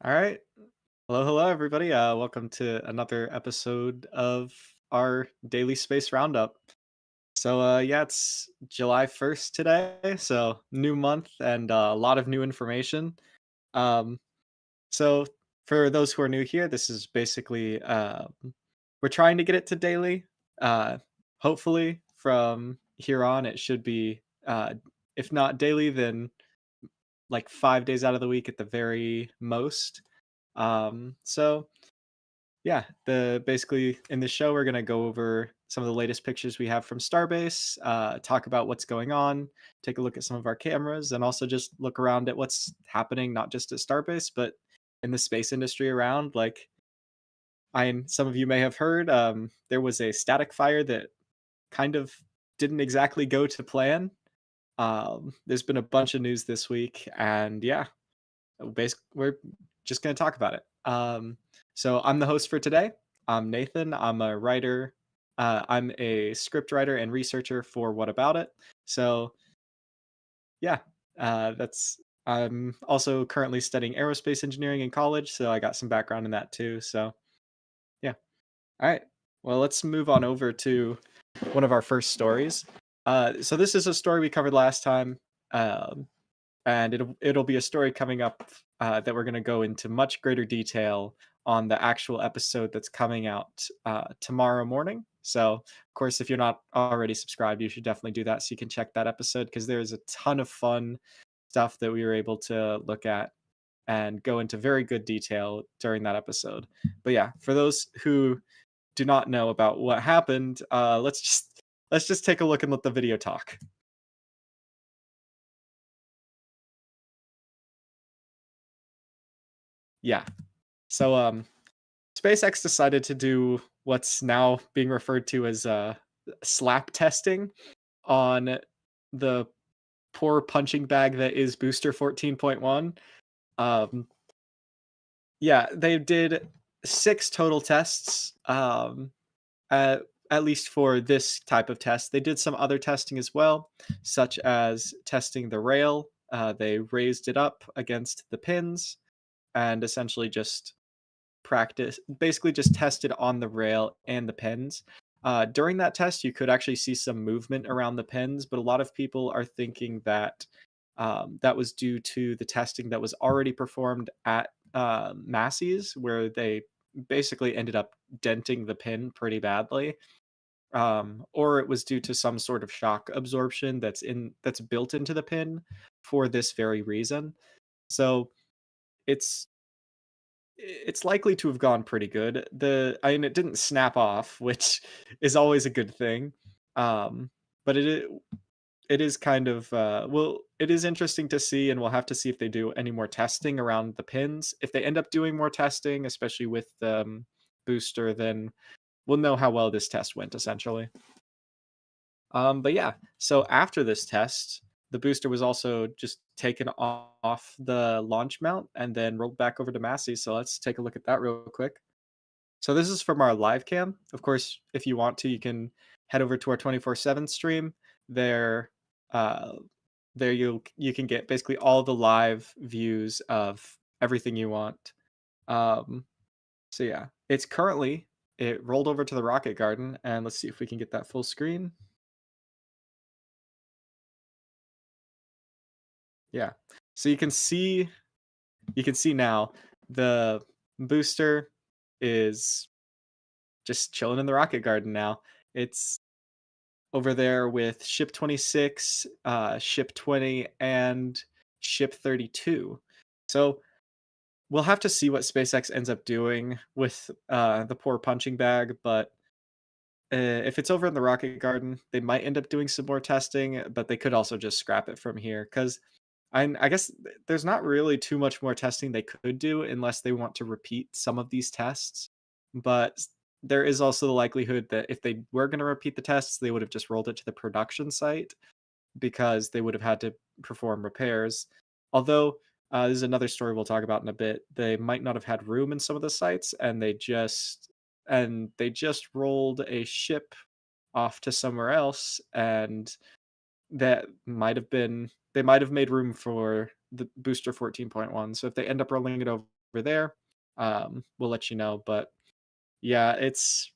All right. Hello, everybody. Welcome to another episode of our daily space roundup. So, it's July 1st today. So, new month and a lot of new information. Um, so, for those who are new here, this is basically we're trying to get it to daily. Uh, Hopefully, from here on, it should be, if not daily, then like 5 days out of the week at the very most. So yeah, the basically in this show we're gonna go over some of the latest pictures we have from Starbase, talk about what's going on, take a look at some of our cameras, and also just look around at what's happening not just at Starbase but in the space industry around. Like some of you may have heard, there was a static fire that kind of didn't exactly go to plan. There's been a bunch of news this week, and yeah, we're just going to talk about it. So I'm the host for today. I'm Nathan. I'm a writer. I'm a script writer and researcher for What About It. So yeah, that's. I'm also currently studying aerospace engineering in college, so I got some background in that too. So yeah. All right. Well, let's move on over to one of our first stories. So this is a story we covered last time. Um, and it'll be a story coming up that we're going to go into much greater detail on the actual episode that's coming out tomorrow morning. So, of course, if you're not already subscribed, you should definitely do that so you can check that episode because there's a ton of fun stuff that we were able to look at and go into very good detail during that episode. But yeah, for those who do not know about what happened, let's just take a look and let the video talk. Yeah. So SpaceX decided to do what's now being referred to as slap testing on the poor punching bag that is Booster 14.1. Um, yeah, they did 6 total tests, at least for this type of test. They did some other testing as well, such as testing the rail. They raised it up against the pins and essentially just basically just tested on the rail and the pins. During that test, you could actually see some movement around the pins, but a lot of people are thinking that that was due to the testing that was already performed at Masseys, where they basically ended up denting the pin pretty badly, or it was due to some sort of shock absorption that's built into the pin for this very reason. So it's it's likely to have gone pretty good. I mean, it didn't snap off, which is always a good thing. But it is kind of it is interesting to see, and we'll have to see if they do any more testing around the pins. If they end up doing more testing, especially with the booster, then we'll know how well this test went, essentially. But yeah, so after this test, the booster was also just taken off the launch mount and then rolled back over to Massey. So let's take a look at that real quick. So this is from our live cam. Of course, if you want to, you can head over to our 24/7 stream. There, uh, there you can get basically all the live views of everything you want. Um, so yeah, it rolled over to the rocket garden, and let's see if we can get that full screen. Yeah. So you can see now the booster is just chilling in the rocket garden now. It's over there with ship 26, ship 20, and ship 32. So we'll have to see what SpaceX ends up doing with the poor punching bag, but if it's over in the rocket garden, they might end up doing some more testing, but they could also just scrap it from here because I guess there's not really too much more testing they could do unless they want to repeat some of these tests. But there is also the likelihood that if they were going to repeat the tests, they would have just rolled it to the production site because they would have had to perform repairs. Although this is another story we'll talk about in a bit. They might not have had room in some of the sites, and they just rolled a ship off to somewhere else, and that might have been they might have made room for the booster 14.1. So if they end up rolling it over there, we'll let you know. But yeah, it's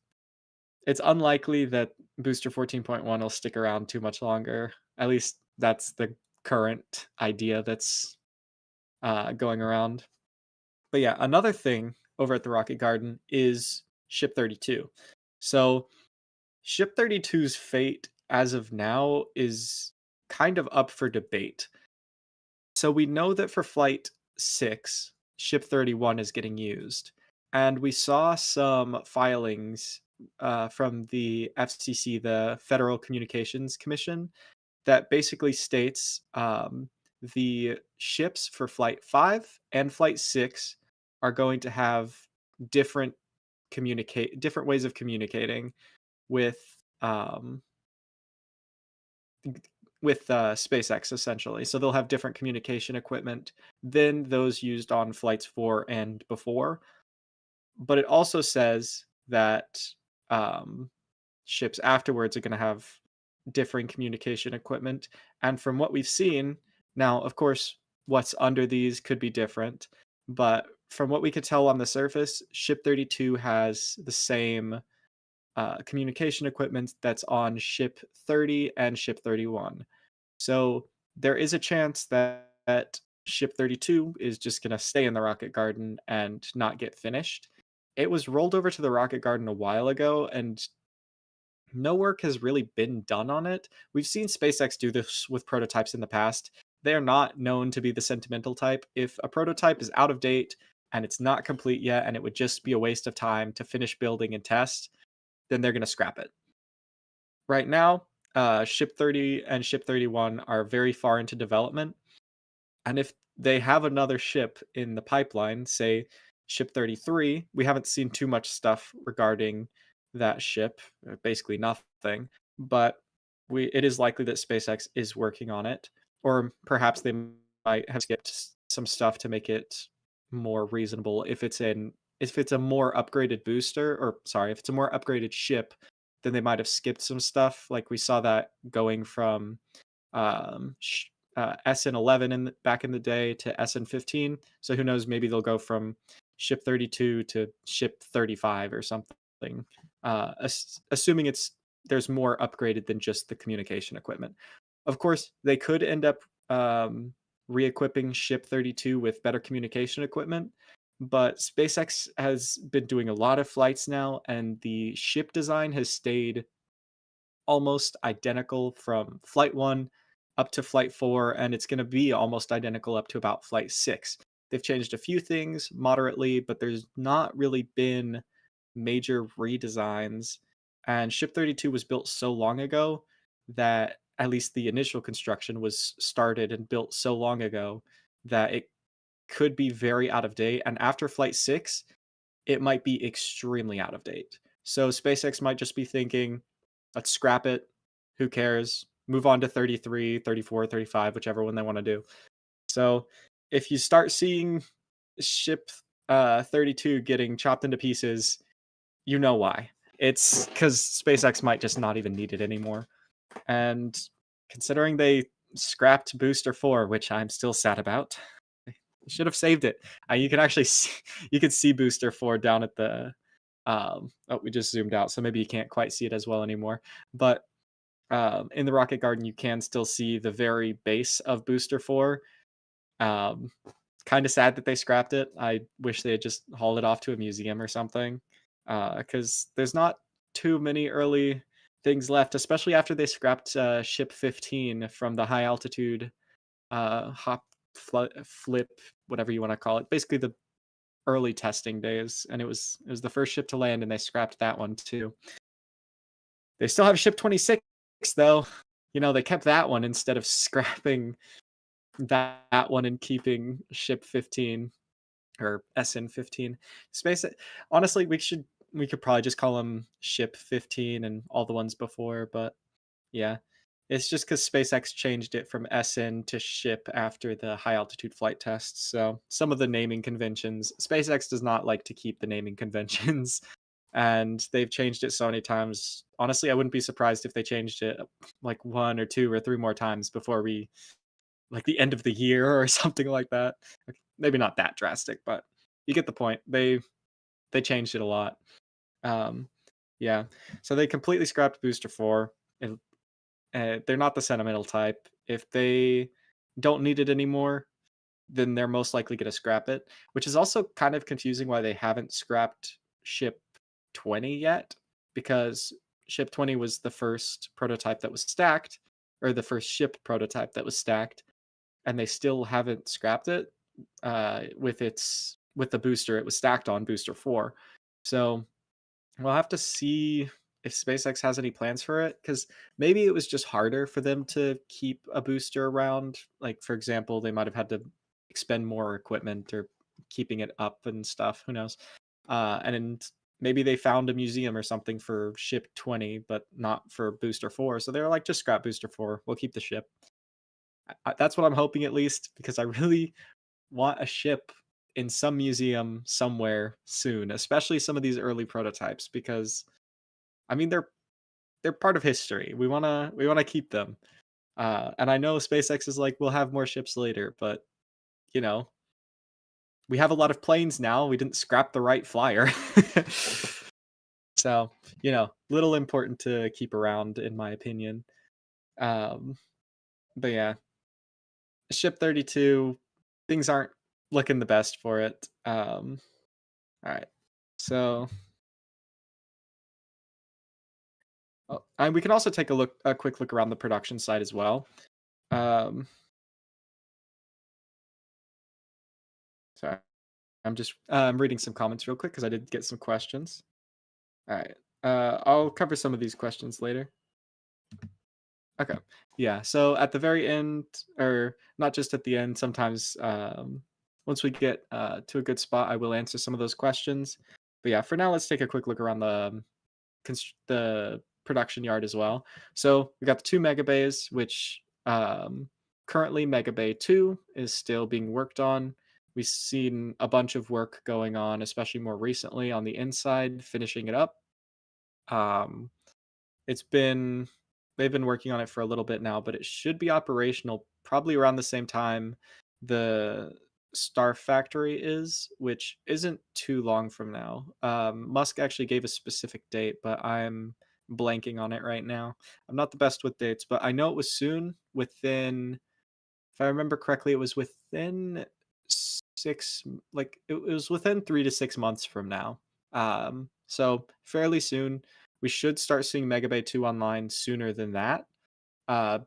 unlikely that booster 14.1 will stick around too much longer. At least that's the current idea that's going around. But yeah, another thing over at the Rocket Garden is Ship 32. So Ship 32's fate as of now is kind of up for debate. So we know that for Flight 6, Ship 31 is getting used. And we saw some filings from the FCC, the Federal Communications Commission, that basically states the ships for Flight 5 and Flight 6 are going to have different different ways of communicating with um, SpaceX essentially. So they'll have different communication equipment than those used on flights 4 and before. But it also says that um, ships afterwards are going to have differing communication equipment. And from what we've seen, now, of course, what's under these could be different, but from what we could tell on the surface, Ship 32 has the same communication equipment that's on Ship 30 and Ship 31. So there is a chance that Ship 32 is just going to stay in the Rocket Garden and not get finished. It was rolled over to the Rocket Garden a while ago, and no work has really been done on it. We've seen SpaceX do this with prototypes in the past. They are not known to be the sentimental type. If a prototype is out of date and it's not complete yet, and it would just be a waste of time to finish building and test, then they're going to scrap it. Right now, Ship 30 and Ship 31 are very far into development. And if they have another ship in the pipeline, say Ship 33, we haven't seen too much stuff regarding that ship, basically nothing. But it is likely that SpaceX is working on it, or perhaps they might have skipped some stuff to make it more reasonable if it's a more upgraded booster, or sorry, if it's a more upgraded ship, then they might have skipped some stuff. Like we saw that going from um, SN11 back in the day to SN15. So who knows? Maybe they'll go from Ship 32 to Ship 35 or something. Assuming there's more upgraded than just the communication equipment. Of course, they could end up re-equipping Ship 32 with better communication equipment. But SpaceX has been doing a lot of flights now, and the ship design has stayed almost identical from Flight 1 up to Flight 4, and it's going to be almost identical up to about Flight 6. They've changed a few things moderately, but there's not really been major redesigns. And Ship 32 was built so long ago that at least the initial construction was started and built so long ago that it could be very out of date. And after Flight 6, it might be extremely out of date. So SpaceX might just be thinking, let's scrap it. Who cares? Move on to 33, 34, 35, whichever one they want to do. So if you start seeing Ship 32 getting chopped into pieces, you know why. It's because SpaceX might just not even need it anymore. And considering they scrapped Booster 4, which I'm still sad about, should have saved it. You can actually see, you can see Booster 4 down at the we just zoomed out, so maybe you can't quite see it as well anymore. But in the Rocket Garden, you can still see the very base of Booster 4. Kind of sad that they scrapped it. I wish they had just hauled it off to a museum or something, because there's not too many early things left, especially after they scrapped Ship 15 from the high altitude flip, whatever you want to call it. Basically, the early testing days, and it was the first ship to land, and they scrapped that one too. They still have Ship 26 though. You know, they kept that one instead of scrapping that one and keeping Ship 15 or SN15. Space honestly, we could probably just call them Ship 15 and all the ones before, but yeah. It's just because SpaceX changed it from SN to ship after the high altitude flight tests. So some of the naming conventions, SpaceX does not like to keep the naming conventions, and they've changed it so many times. Honestly, I wouldn't be surprised if they changed it like 1 or 2 or 3 more times before like the end of the year or something like that. Maybe not that drastic, but you get the point. They changed it a lot. Um, yeah. So they completely scrapped Booster 4. And they're not the sentimental type. If they don't need it anymore, then they're most likely going to scrap it, which is also kind of confusing why they haven't scrapped Ship 20 yet, because Ship 20 was the first prototype that was stacked, or the first ship prototype that was stacked, and they still haven't scrapped it with the booster it was stacked on, Booster 4. So we'll have to see if SpaceX has any plans for it, because maybe it was just harder for them to keep a booster around. Like, for example, they might have had to expend more equipment or keeping it up and stuff. Who knows? And maybe they found a museum or something for Ship 20, but not for Booster 4. So they were like, just scrap Booster 4. We'll keep the ship. That's what I'm hoping, at least, because I really want a ship in some museum somewhere soon, especially some of these early prototypes, because I mean they're part of history. We wanna keep them. And I know SpaceX is like, we'll have more ships later, but you know, we have a lot of planes now. We didn't scrap the Wright Flyer. So, little important to keep around, in my opinion. Um, but yeah, Ship 32, things aren't looking the best for it. All right. So, and we can also take a quick look around the production side as well. Um, sorry, I'm reading some comments real quick because I did get some questions. All right. I'll cover some of these questions later. Okay. Yeah. So at the very end, or not just at the end, sometimes once we get to a good spot, I will answer some of those questions. But yeah, for now, let's take a quick look around the production yard as well. So we got the two mega bays, which currently Mega Bay 2 is still being worked on. We've seen a bunch of work going on, especially more recently on the inside, finishing it up. Um, it's been they've been working on it for a little bit now, but it should be operational probably around the same time the Star Factory is, which isn't too long from now. Musk actually gave a specific date, but I'm blanking on it right now. I'm not the best with dates, but I know it was soon. If I remember correctly, it was within it was within 3 to 6 months from now. So fairly soon. We should start seeing Mega Bay 2 online sooner than that,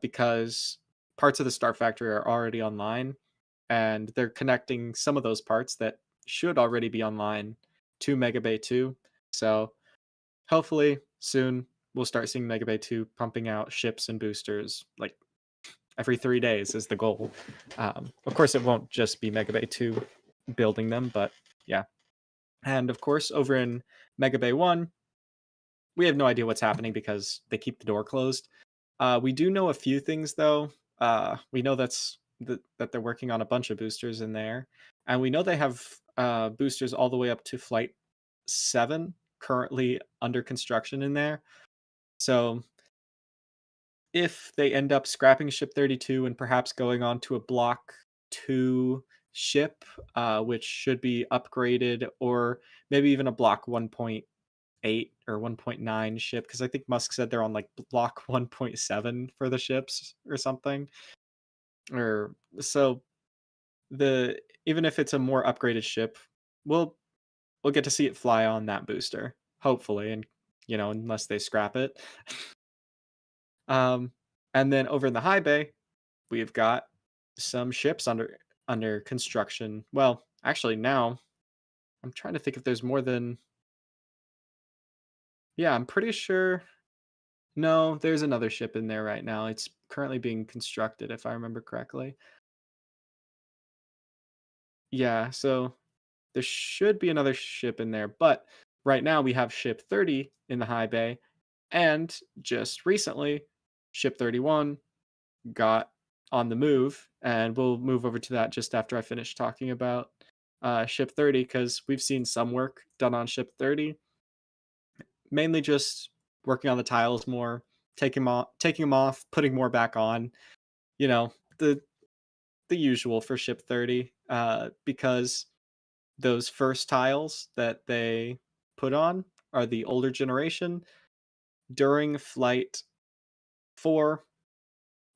because parts of the Star Factory are already online, and they're connecting some of those parts that should already be online to Mega Bay 2. So hopefully soon we'll start seeing Mega Bay 2 pumping out ships and boosters like every 3 days is the goal. Of course, it won't just be Mega Bay 2 building them, but yeah. And of course, over in Mega Bay 1, we have no idea what's happening because they keep the door closed. We do know a few things, though. We know that they're working on a bunch of boosters in there, and we know they have boosters all the way up to Flight 7 currently under construction in there. So if they end up scrapping Ship 32 and perhaps going on to a Block 2 ship, which should be upgraded, or maybe even a Block 1.8 or 1.9 ship, because I think Musk said they're on like Block 1.7 for the ships or something. Or so the even if it's a more upgraded ship, we'll we'll get to see it fly on that booster, hopefully, and unless they scrap it. Um, and then over in the high bay, we've got some ships under construction. Well, actually, now I'm trying to think if there's more than. Yeah, I'm pretty sure. No, there's another ship in there right now. It's currently being constructed, if I remember correctly. Yeah, so there should be another ship in there, but right now we have ship 30 in the high bay, and just recently, ship 31 got on the move, and we'll move over to that just after I finish talking about ship 30, because we've seen some work done on ship 30, mainly just working on the tiles more, taking them off, putting more back on. You know the usual for ship 30, because those first tiles that they put on are the older generation. During flight 4,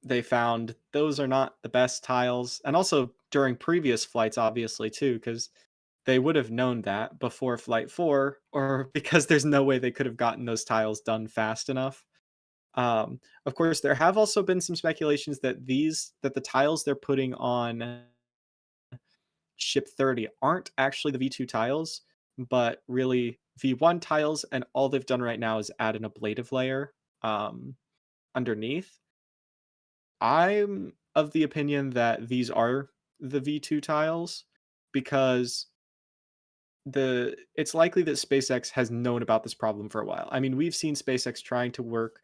they found those are not the best tiles, and also during previous flights, obviously, too, because they would have known that before flight 4, or because there's no way they could have gotten those tiles done fast enough. Of course, there have also been some speculations that the tiles they're putting on Ship 30 aren't actually the V2 tiles, but really V1 tiles, and all they've done right now is add an ablative layer underneath. I'm of the opinion that these are the V2 tiles because it's likely that SpaceX has known about this problem for a while. I mean, we've seen SpaceX trying to work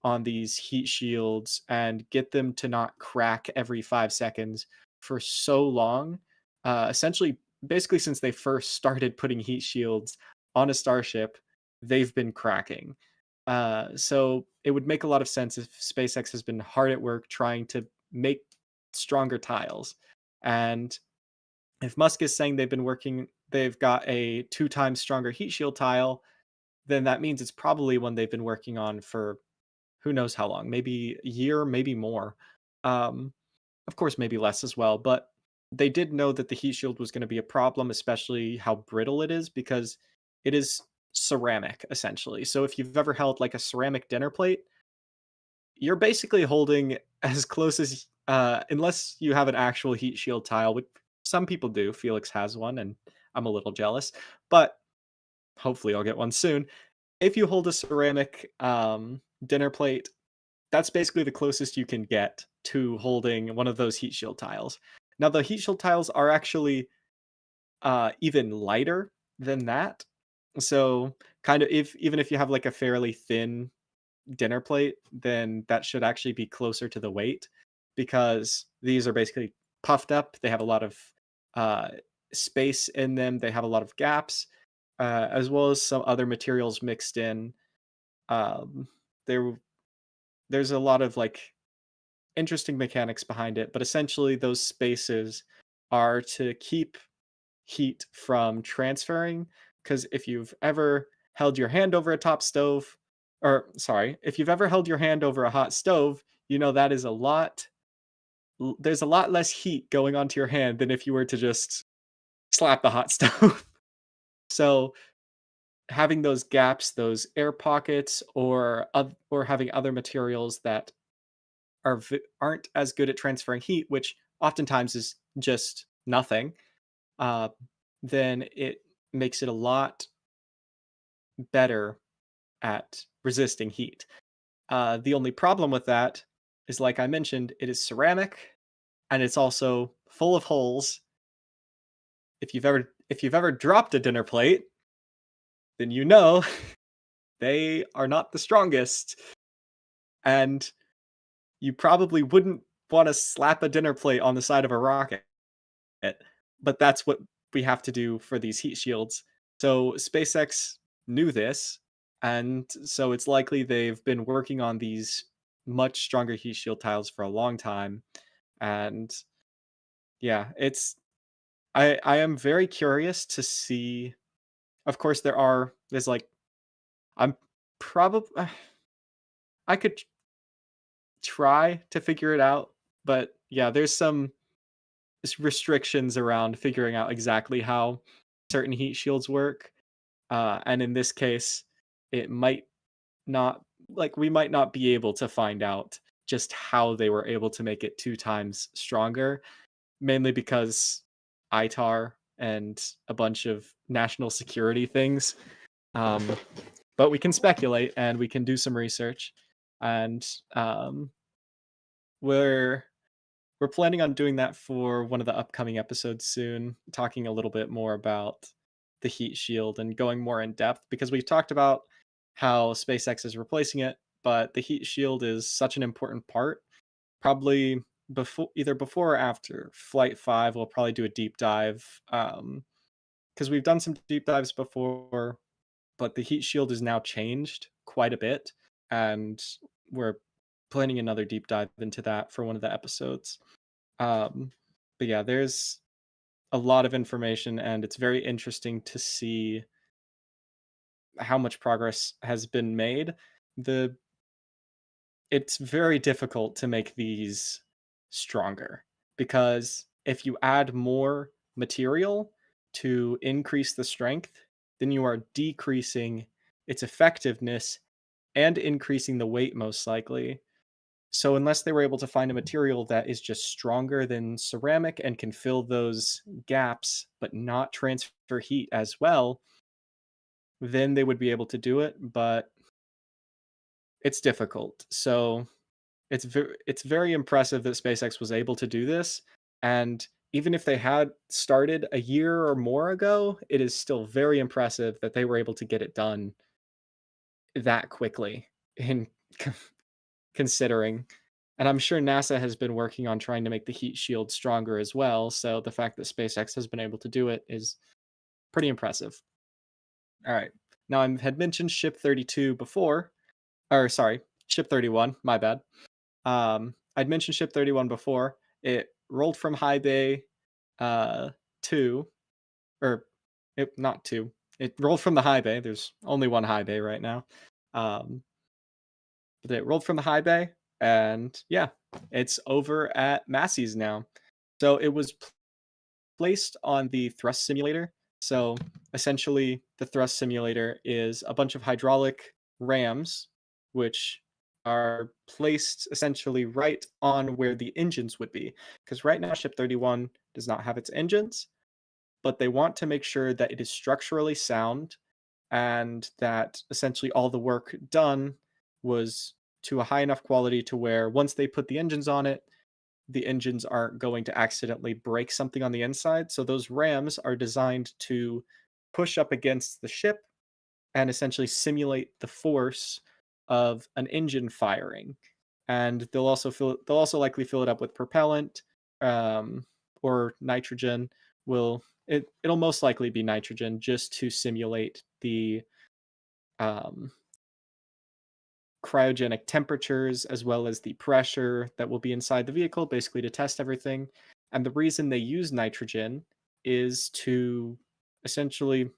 on these heat shields and get them to not crack every 5 seconds for so long. Essentially, basically, since they first started putting heat shields on a Starship, they've been cracking. So it would make a lot of sense if SpaceX has been hard at work trying to make stronger tiles. And if Musk is saying they've got a 2 times stronger heat shield tile, then that means it's probably one they've been working on for who knows how long, maybe a year, maybe more. Um, of course, maybe less as well, but they did know that the heat shield was going to be a problem, especially how brittle it is because it is ceramic essentially. So if you've ever held like a ceramic dinner plate, you're basically holding as close as unless you have an actual heat shield tile, which some people do. Felix has one, and I'm a little jealous, but hopefully I'll get one soon. If you hold a ceramic dinner plate, that's basically the closest you can get to holding one of those heat shield tiles. Now, the heat shield tiles are actually even lighter than that. So, kind of, if even if you have like a fairly thin dinner plate, then that should actually be closer to the weight because these are basically puffed up. They have a lot of uh, space in them. They have a lot of gaps, as well as some other materials mixed in. Um, there, there's a lot of like interesting mechanics behind it, but essentially those spaces are to keep heat from transferring. Because if you've ever held your hand over a top stove, or sorry, if you've ever held your hand over a hot stove, you know that is a lot. There's a lot less heat going onto your hand than if you were to just slap the hot stove. So having those gaps, those air pockets, or having other materials that aren't as good at transferring heat, which oftentimes is just nothing, uh, then it makes it a lot better at resisting heat. The only problem with that is, like I mentioned, it is ceramic and it's also full of holes. If you've ever dropped a dinner plate, then you know they are not the strongest, and you probably wouldn't want to slap a dinner plate on the side of a rocket. But that's what we have to do for these heat shields. So SpaceX knew this, and so it's likely they've been working on these much stronger heat shield tiles for a long time. And yeah, I am very curious to see. Of course, there's like I'm probably I could try to figure it out, but yeah, there's some restrictions around figuring out exactly how certain heat shields work. And in this case, it might not we might not be able to find out just how they were able to make it 2 times stronger, mainly because ITAR and a bunch of national security things. Um, but we can speculate and we can do some research, and we're we're planning on doing that for one of the upcoming episodes soon, talking a little bit more about the heat shield and going more in depth because we've talked about how SpaceX is replacing it, but the heat shield is such an important part. Probably before or after Flight 5, we'll probably do a deep dive because we've done some deep dives before, but the heat shield is now changed quite a bit, and we're planning another deep dive into that for one of the episodes. Um, but yeah, there's a lot of information, and it's very interesting to see how much progress has been made. The It's very difficult to make these stronger because if you add more material to increase the strength, then you are decreasing its effectiveness and increasing the weight most likely. So unless they were able to find a material that is just stronger than ceramic and can fill those gaps but not transfer heat as well, then they would be able to do it, but it's difficult. So it's very impressive that SpaceX was able to do this, and even if they had started a year or more ago, it is still very impressive that they were able to get it done that quickly in considering. And I'm sure NASA has been working on trying to make the heat shield stronger as well, so the fact that SpaceX has been able to do it is pretty impressive. All right. Now I had mentioned Ship 32 before, or sorry, Ship 31, my bad. I'd mentioned Ship 31 before. It rolled from high bay 2, or not 2. It rolled from the high bay. There's only one high bay right now. Um, but it rolled from the high bay, and yeah, it's over at Masseys now. So it was placed on the thrust simulator. So essentially, the thrust simulator is a bunch of hydraulic rams, which are placed essentially right on where the engines would be. Because right now, Ship 31 does not have its engines, but they want to make sure that it is structurally sound and that essentially all the work done was to a high enough quality to where once they put the engines on it, the engines aren't going to accidentally break something on the inside. So those rams are designed to push up against the ship and essentially simulate the force of an engine firing. And they'll also likely fill it up with propellant, um, or nitrogen. It'll most likely be nitrogen just to simulate the um, cryogenic temperatures as well as the pressure that will be inside the vehicle, basically to test everything. And the reason they use nitrogen is to essentially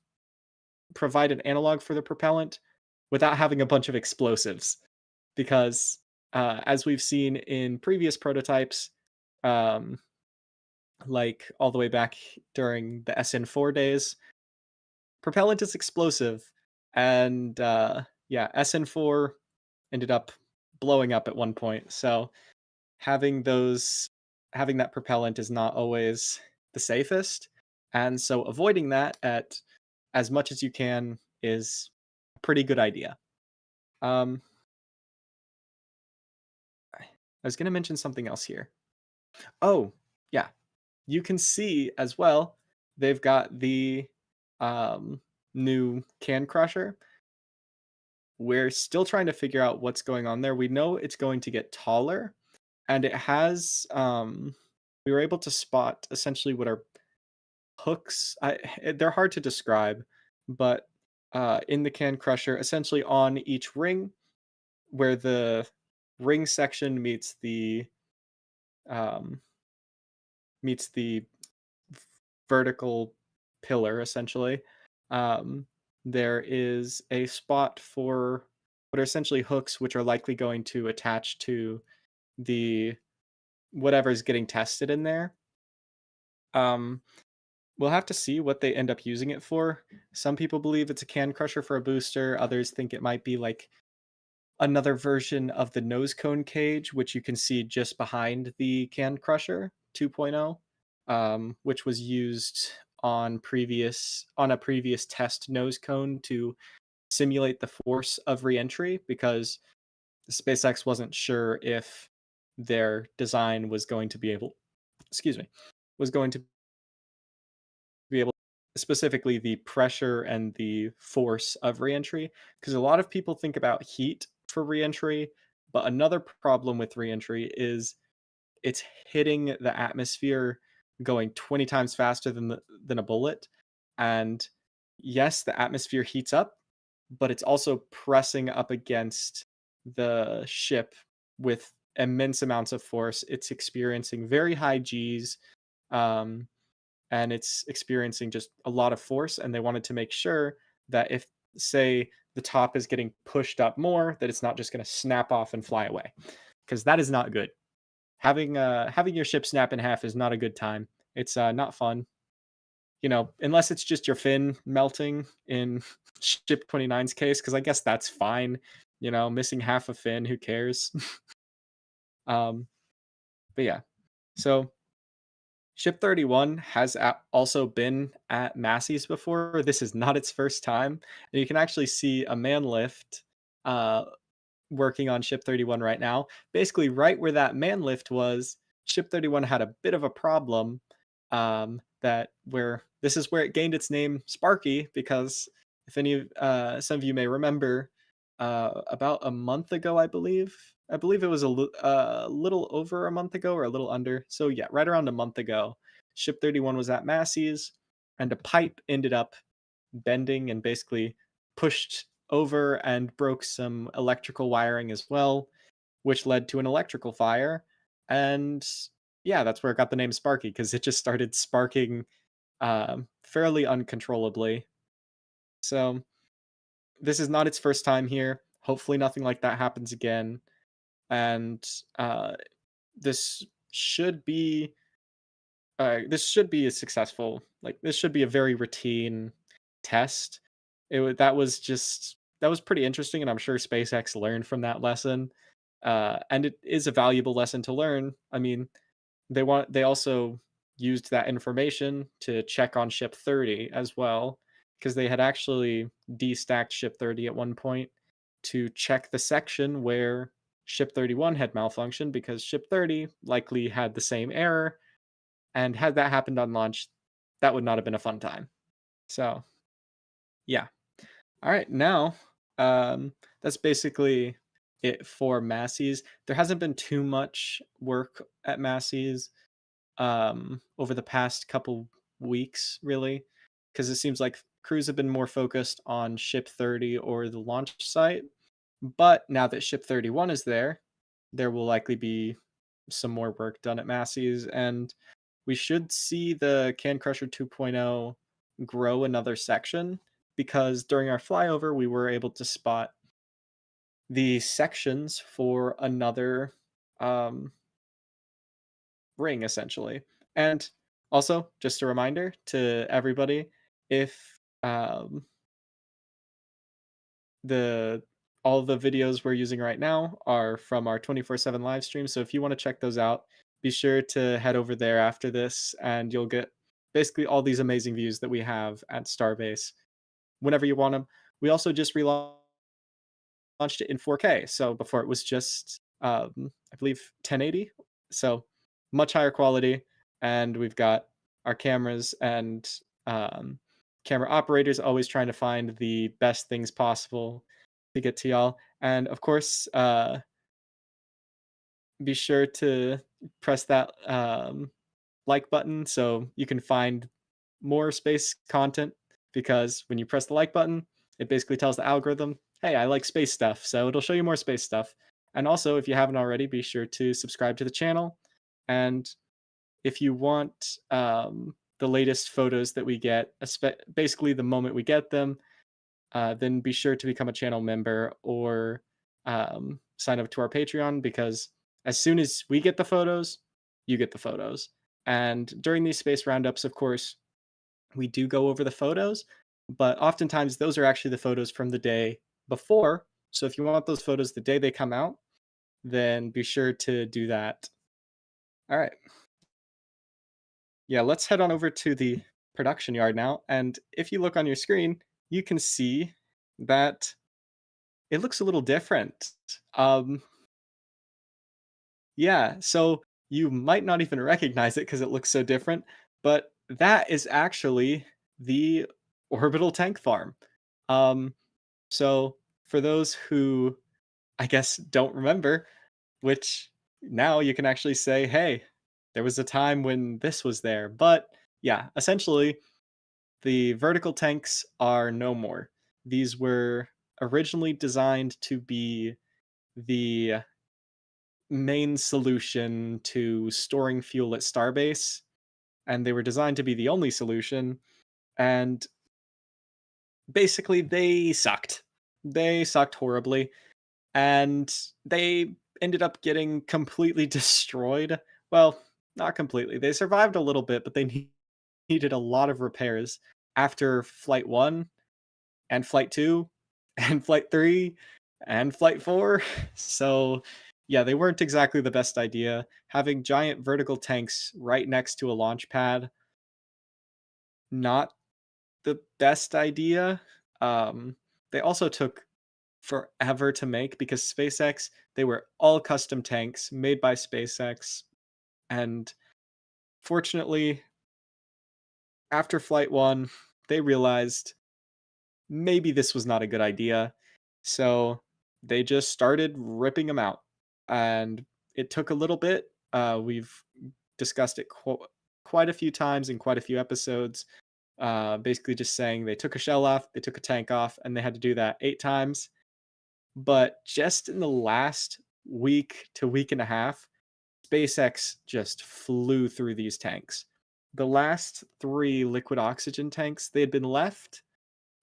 provide an analog for the propellant without having a bunch of explosives. Because as we've seen in previous prototypes, um, like all the way back during the SN4 days, propellant is explosive. And yeah, SN4 ended up blowing up at one point. So having that propellant is not always the safest. And so avoiding that at as much as you can is a pretty good idea. Um, I was going to mention something else here. Oh, yeah. You can see as well, they've got the um, new can crusher. We're still trying to figure out what's going on there. We know it's going to get taller, and it has we were able to spot essentially what are hooks. They're hard to describe, but in the can crusher, essentially on each ring, where the ring section um, meets the vertical pillar, essentially, um, there is a spot for what are essentially hooks, which are likely going to attach to the whatever is getting tested in there. Um, we'll have to see what they end up using it for. Some people believe it's a can crusher for a booster. Others think it might be like another version of the nose cone cage, which you can see just behind the can crusher 2.0, which was used on a previous test nose cone to simulate the force of reentry because SpaceX wasn't sure if their design was going to be able, excuse me, was going to be able, specifically the pressure and the force of reentry, because a lot of people think about heat for reentry, but another problem with reentry is it's hitting the atmosphere going 20 times faster than a bullet. And yes, the atmosphere heats up, but it's also pressing up against the ship with immense amounts of force. It's experiencing very high Gs, um, and it's experiencing just a lot of force, and they wanted to make sure that if, say, the top is getting pushed up more, that it's not just going to snap off and fly away, because that is not good. Having your ship snap in half is not a good time. It's not fun, unless it's just your fin melting in Ship 29's case, because I guess that's fine. Missing half a fin, who cares? um, but yeah, so Ship 31 has also been at Masseys before. This is not its first time, and you can actually see a man lift uh, working on Ship 31 right now. Basically, right where that man lift was, Ship 31 had a bit of a problem. That where this is where it gained its name, Sparky, because if some of you may remember, about a month ago, I believe it was a little over a month ago or a little under. So yeah, right around a month ago, Ship 31 was at Masseys, and a pipe ended up bending and basically pushed over and broke some electrical wiring as well, which led to an electrical fire. And yeah, that's where it got the name Sparky, because it just started sparking fairly uncontrollably. So this is not its first time here. Hopefully, nothing like that happens again. And uh, this should be a successful. Like, this should be a very routine test. That was pretty interesting, and I'm sure SpaceX learned from that lesson. And it is a valuable lesson to learn. I mean, they also used that information to check on Ship 30 as well, because they had actually destacked Ship 30 at one point to check the section where Ship 31 had malfunctioned, because Ship 30 likely had the same error, and had that happened on launch, that would not have been a fun time. So, yeah. All right, now that's basically it for Masseys. There hasn't been too much work at Masseys over the past couple weeks, really, because it seems like crews have been more focused on Ship 30 or the launch site. But now that Ship 31 is there, there will likely be some more work done at Masseys, and we should see the Can Crusher 2.0 grow another section, because during our flyover, we were able to spot the sections for another um, ring, essentially. And also, just a reminder to everybody, if the all the videos we're using right now are from our 24/7 live stream, so if you want to check those out, be sure to head over there after this, and you'll get basically all these amazing views that we have at Starbase whenever you want them. We also just relaunched it in 4K. So before it was just, I believe, 1080. So much higher quality. And we've got our cameras and camera operators always trying to find the best things possible to get to y'all. And of course, be sure to press that like button so you can find more space content, because when you press the like button, it basically tells the algorithm, hey, I like space stuff. So it'll show you more space stuff. And also, if you haven't already, be sure to subscribe to the channel. And if you want the latest photos that we get, basically the moment we get them, then be sure to become a channel member or sign up to our Patreon, because as soon as we get the photos, you get the photos. And during these space roundups, of course, we do go over the photos, but oftentimes those are actually the photos from the day before. So if you want those photos the day they come out, then be sure to do that. All right. Yeah, let's head on over to the production yard now. And if you look on your screen, you can see that it looks a little different. Um, yeah, so you might not even recognize it because it looks so different, but that is actually the orbital tank farm. Um, so for those who, I guess, don't remember, which now you can actually say, hey, there was a time when this was there. But yeah, essentially, the vertical tanks are no more. These were originally designed to be the main solution to storing fuel at Starbase. and they were designed to be the only solution. And basically, they sucked. They sucked horribly, and they ended up getting completely destroyed. Well, not completely. They survived a little bit, but they needed a lot of repairs after Flight 1 and Flight 2 and Flight 3 and Flight 4. So, yeah, they weren't exactly the best idea. Having giant vertical tanks right next to a launch pad, not the best idea. Um, they also took forever to make because SpaceX, they were all custom tanks made by SpaceX. And fortunately, after Flight 1, they realized maybe this was not a good idea. So they just started ripping them out. And it took a little bit. We've discussed it quite a few times in quite a few episodes. Basically, just saying they took a shell off, they took a tank off, and they had to do that 8 times. But just in the last week to week and a half, SpaceX just flew through these tanks. The last three liquid oxygen tanks, they had been left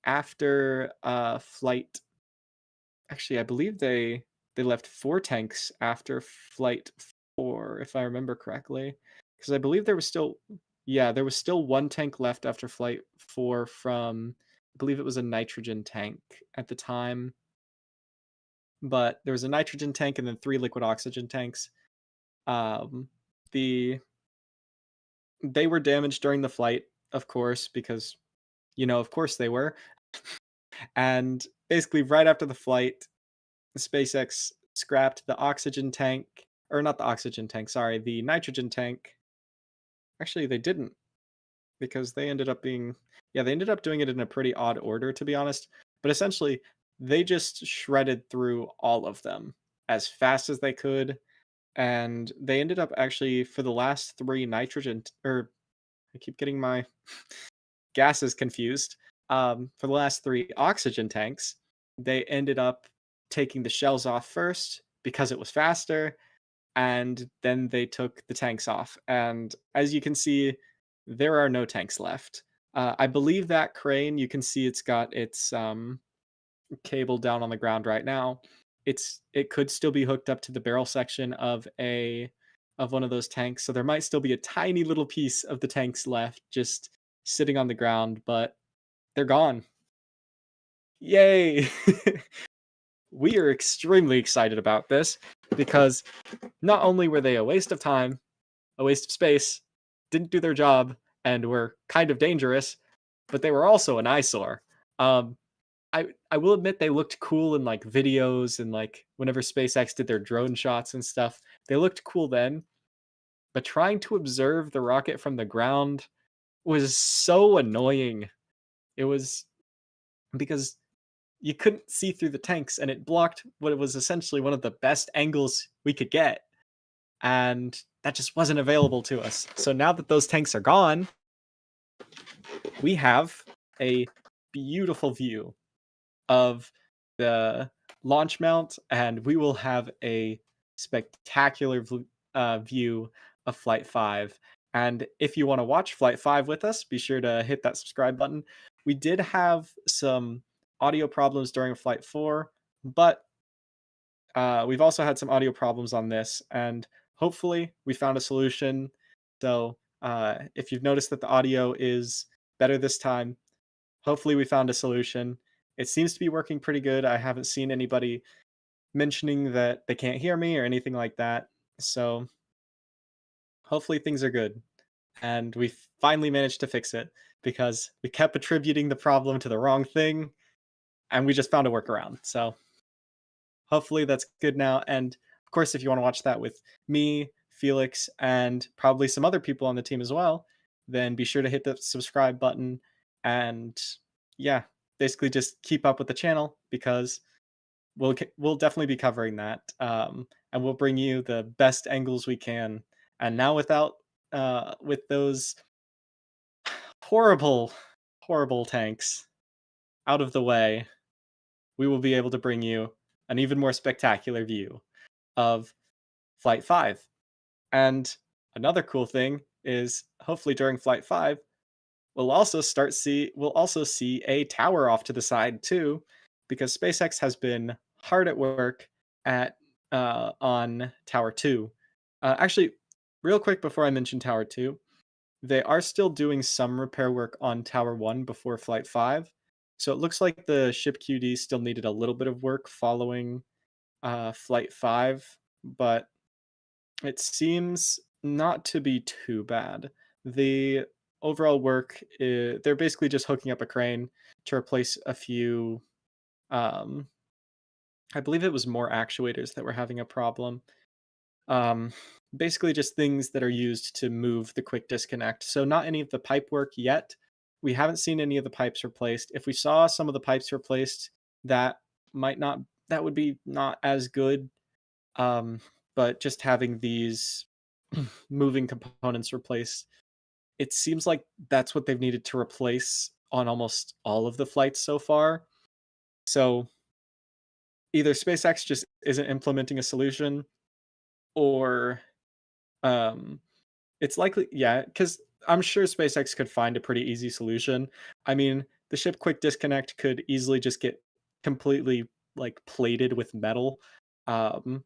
after flight. Actually, I believe they left 4 tanks after flight 4, if I remember correctly, because I believe there was still, yeah, there was still 1 tank left after flight 4 from, I believe it was a nitrogen tank at the time, but there was a nitrogen tank and then 3 liquid oxygen tanks. Um, the They were damaged during the flight, of course, because of course they were. And basically, right after the flight, SpaceX scrapped the oxygen tank, or not the oxygen tank, sorry, the nitrogen tank. Actually, they didn't because they ended up being, yeah, they ended up doing it in a pretty odd order, to be honest. But essentially, they just shredded through all of them as fast as they could. And they ended up actually, for the last 3 nitrogen, or I keep getting my gases confused. For the last 3 oxygen tanks, they ended up taking the shells off first because it was faster, and then they took the tanks off. And as you can see, there are no tanks left. I believe that crane, you can see it's got its cable down on the ground right now. It could still be hooked up to the barrel section of one of those tanks, so there might still be a tiny little piece of the tanks left just sitting on the ground, but they're gone. Yay! We are extremely excited about this because not only were they a waste of time, a waste of space, didn't do their job, and were kind of dangerous, but they were also an eyesore. Um, I will admit they looked cool in like videos and like whenever SpaceX did their drone shots and stuff. They looked cool then, but trying to observe the rocket from the ground was so annoying. It was because you couldn't see through the tanks and it blocked what was essentially one of the best angles we could get. And that just wasn't available to us. So now that those tanks are gone, we have a beautiful view of the launch mount, and we will have a spectacular view of Flight 5. And if you want to watch Flight 5 with us, be sure to hit that subscribe button. We did have some audio problems during Flight 4, but we've also had some audio problems on this, and hopefully we found a solution. So if you've noticed that the audio is better this time, hopefully we found a solution. It seems to be working pretty good. I haven't seen anybody mentioning that they can't hear me or anything like that. So hopefully things are good. And we finally managed to fix it because we kept attributing the problem to the wrong thing and we just found a workaround. So hopefully that's good now. And of course, if you want to watch that with me, Felix, and probably some other people on the team as well, then be sure to hit the subscribe button and yeah, basically just keep up with the channel because we'll definitely be covering that, and we'll bring you the best angles we can. And now with those horrible, horrible tanks out of the way, we will be able to bring you an even more spectacular view of Flight 5. And another cool thing is hopefully during Flight 5, we'll also see a tower off to the side too, because SpaceX has been hard at work at on Tower 2. Actually, real quick before I mention Tower 2, they are still doing some repair work on Tower 1 before Flight 5. So it looks like the ship QD still needed a little bit of work following Flight 5, but it seems not to be too bad. The overall work, they're basically just hooking up a crane to replace a few. Um, I believe it was more actuators that were having a problem. Um, Basically, just things that are used to move the quick disconnect. So, not any of the pipe work yet. We haven't seen any of the pipes replaced. If we saw some of the pipes replaced, that might not, that would be not as good. Um, but just having these moving components replaced, it seems like that's what they've needed to replace on almost all of the flights so far. So either SpaceX just isn't implementing a solution, or um, it's likely, yeah, because I'm sure SpaceX could find a pretty easy solution. I mean, the ship quick disconnect could easily just get completely like plated with metal. Um,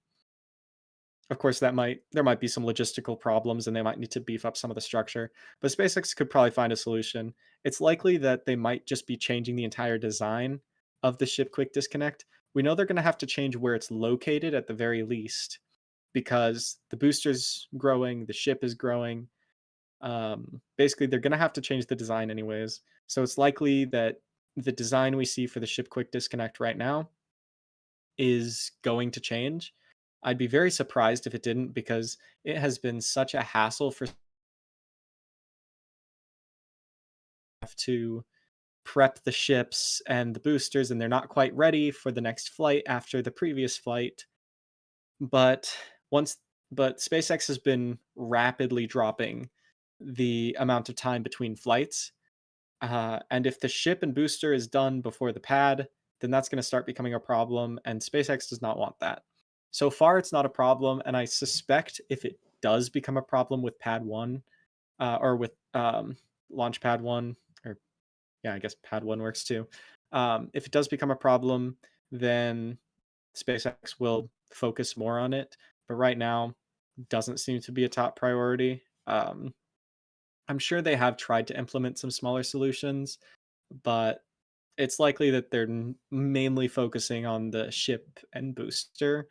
Of course, there might be some logistical problems and they might need to beef up some of the structure, but SpaceX could probably find a solution. It's likely that they might just be changing the entire design of the ship quick disconnect. We know they're going to have to change where it's located at the very least, because the booster's growing, the ship is growing. Basically, they're going to have to change the design anyways. So it's likely that the design we see for the ship quick disconnect right now is going to change. I'd be very surprised if it didn't, because it has been such a hassle for staff to prep the ships and the boosters, and they're not quite ready for the next flight after the previous flight. But once but SpaceX has been rapidly dropping the amount of time between flights. And if the ship and booster is done before the pad, then that's going to start becoming a problem, and SpaceX does not want that. So far, it's not a problem, and I suspect if it does become a problem with Pad 1, or with Launch Pad 1, or yeah, I guess Pad 1 works too. If it does become a problem, then SpaceX will focus more on it. But right now, doesn't seem to be a top priority. I'm sure they have tried to implement some smaller solutions, but it's likely that they're mainly focusing on the ship and booster,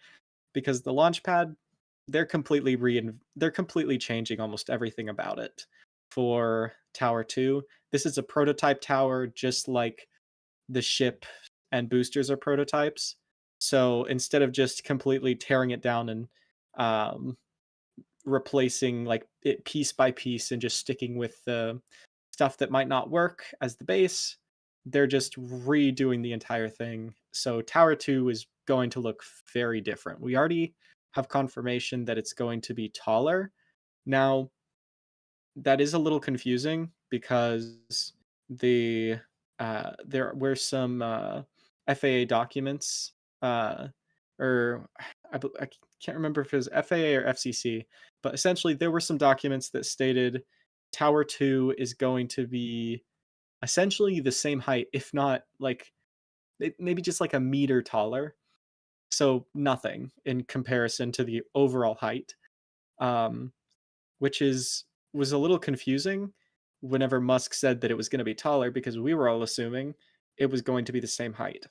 because the launch pad, they're completely changing almost everything about it. For Tower 2, this is a prototype tower, just like the ship and boosters are prototypes. So instead of just completely tearing it down and um, replacing like it piece by piece and just sticking with the stuff that might not work as the base, they're just redoing the entire thing. So Tower 2 is going to look very different. We already have confirmation that it's going to be taller. Now, that is a little confusing because there were some FAA documents, or I can't remember if it was FAA or FCC, but essentially there were some documents that stated Tower 2 is going to be essentially the same height, if not like maybe just like a meter taller. So nothing in comparison to the overall height. Um, which is was a little confusing whenever Musk said that it was going to be taller, because we were all assuming it was going to be the same height.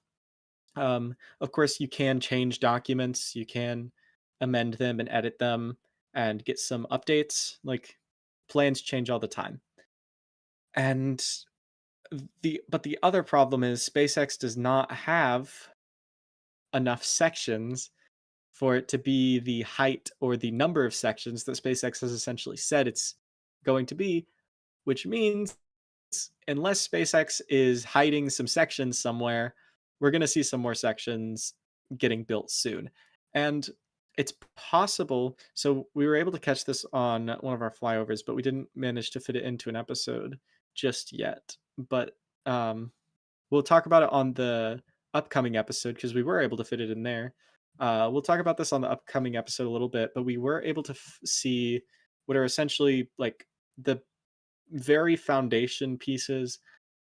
Of course, you can change documents, you can amend them and edit them and get some updates. Like, plans change all the time. And the other problem is SpaceX does not have enough sections for it to be the height or the number of sections that SpaceX has essentially said it's going to be, which means unless SpaceX is hiding some sections somewhere, we're going to see some more sections getting built soon. And it's possible. So we were able to catch this on one of our flyovers, but we didn't manage to fit it into an episode just yet. But we'll talk about it on the upcoming episode because we were able to fit it in there. We'll talk about this on the upcoming episode a little bit, but we were able to see what are essentially like the very foundation pieces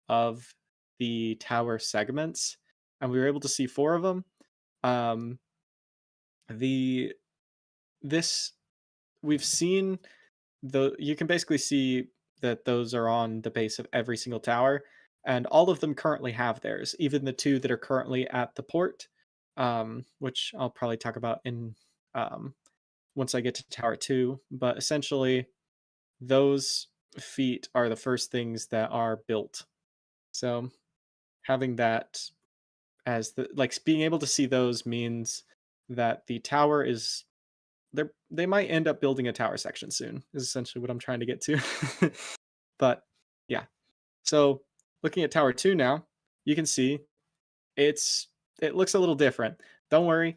of the tower segments, and we were able to see 4 of them. Um, the this we've seen the you can basically see that those are on the base of every single tower, and all of them currently have theirs, even the 2 that are currently at the port, which I'll probably talk about in um, once I get to tower 2. But essentially, those feet are the first things that are built. So having that as being able to see those means that the tower is they might end up building a tower section soon, is essentially what I'm trying to get to. But yeah. So looking at tower 2 now, you can see it's it looks a little different. Don't worry,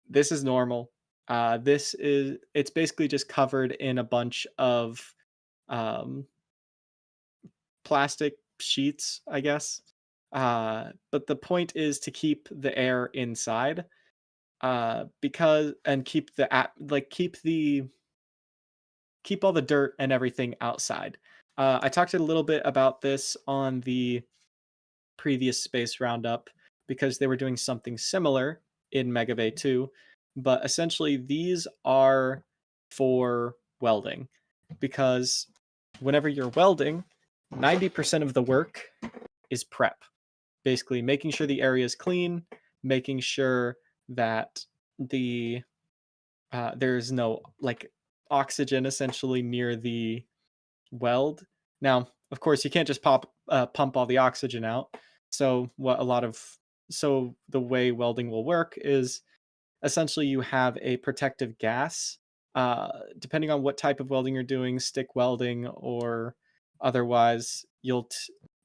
this is normal. It's basically just covered in a bunch of um plastic sheets, I guess. But the point is to keep the air inside, because and keep the keep all the dirt and everything outside. I talked a little bit about this on the previous Space Roundup because they were doing something similar in Mega Bay 2, but essentially these are for welding because whenever you're welding, 90% of the work is prep. Basically, making sure the area is clean, making sure that there's no oxygen essentially near the weld. Now, of course, you can't just pump all the oxygen out. So what a lot of so the way welding will work is essentially you have a protective gas. Depending on what type of welding you're doing, stick welding or otherwise, you'll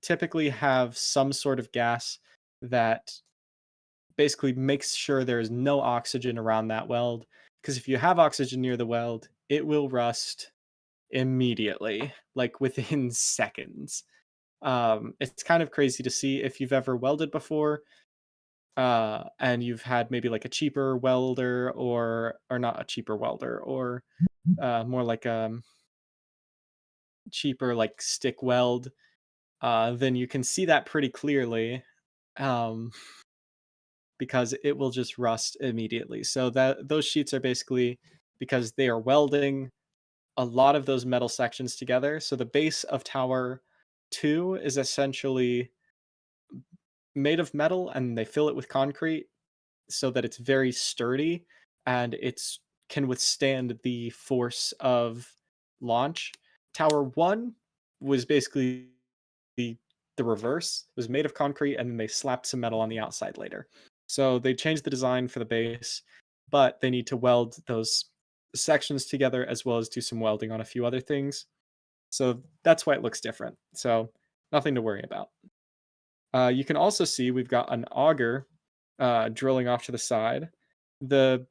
typically have some sort of gas that basically makes sure there is no oxygen around that weld. Because if you have oxygen near the weld, it will rust immediately, like within seconds. It's kind of crazy to see if you've ever welded before, and you've had maybe like a cheaper welder or not a cheaper welder or more like cheaper like stick weld, then you can see that pretty clearly. Um, because it will just rust immediately. So that those sheets are basically because they are welding a lot of those metal sections together. So the base of tower 2 is essentially made of metal and they fill it with concrete so that it's very sturdy and it's can withstand the force of launch. Tower 1 was basically the the reverse. It was made of concrete and then they slapped some metal on the outside later. So they changed the design for the base, but they need to weld those sections together as well as do some welding on a few other things. So that's why it looks different. So nothing to worry about. You can also see we've got an auger drilling off to the side. The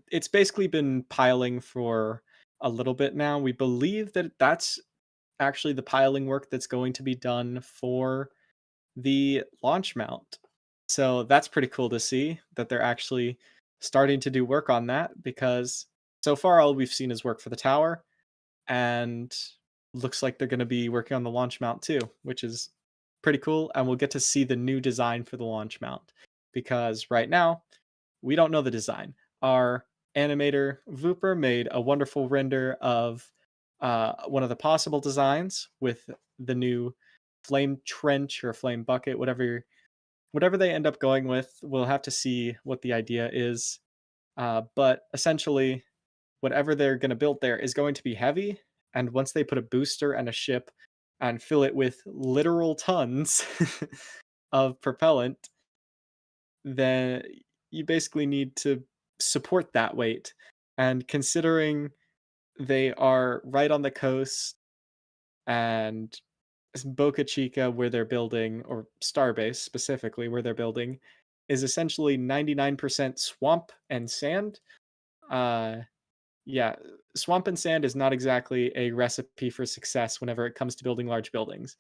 it's basically been piling for a little bit now. We believe that that's actually the piling work that's going to be done for the launch mount. So that's pretty cool to see that they're actually starting to do work on that because so far all we've seen is work for the tower and looks like they're going to be working on the launch mount too, which is pretty cool. And we'll get to see the new design for the launch mount because right now we don't know the design. Our animator Vooper made a wonderful render of one of the possible designs with the new flame trench or flame bucket, whatever they end up going with. We'll have to see what the idea is. But essentially, whatever they're going to build there is going to be heavy. And once they put a booster and a ship and fill it with literal tons of propellant, then you basically need to support that weight. And considering they are right on the coast and Boca Chica, where they're building, or Starbase specifically, where they're building, is essentially 99% swamp and sand. Uh, yeah, swamp and sand is not exactly a recipe for success whenever it comes to building large buildings.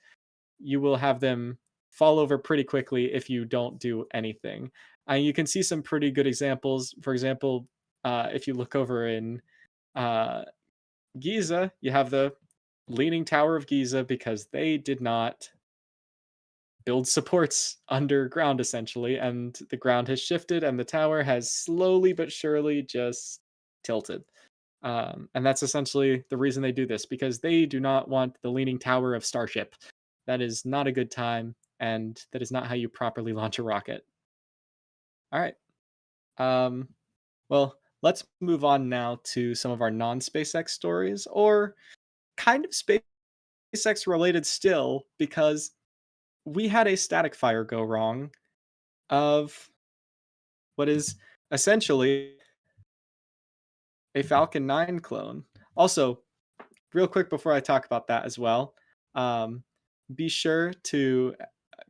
You will have them fall over pretty quickly if you don't do anything. You can see some pretty good examples. For example, if you look over in uh, Giza, you have the Leaning Tower of Giza because they did not build supports underground essentially, and the ground has shifted and the tower has slowly but surely just tilted. And that's essentially the reason they do this because they do not want the Leaning Tower of Starship. That is not a good time, and that is not how you properly launch a rocket. All right. Um, well, let's move on now to some of our non SpaceX stories, or kind of SpaceX related still, because we had a static fire go wrong of what is essentially a Falcon 9 clone. Also, real quick before I talk about that as well, um, be sure to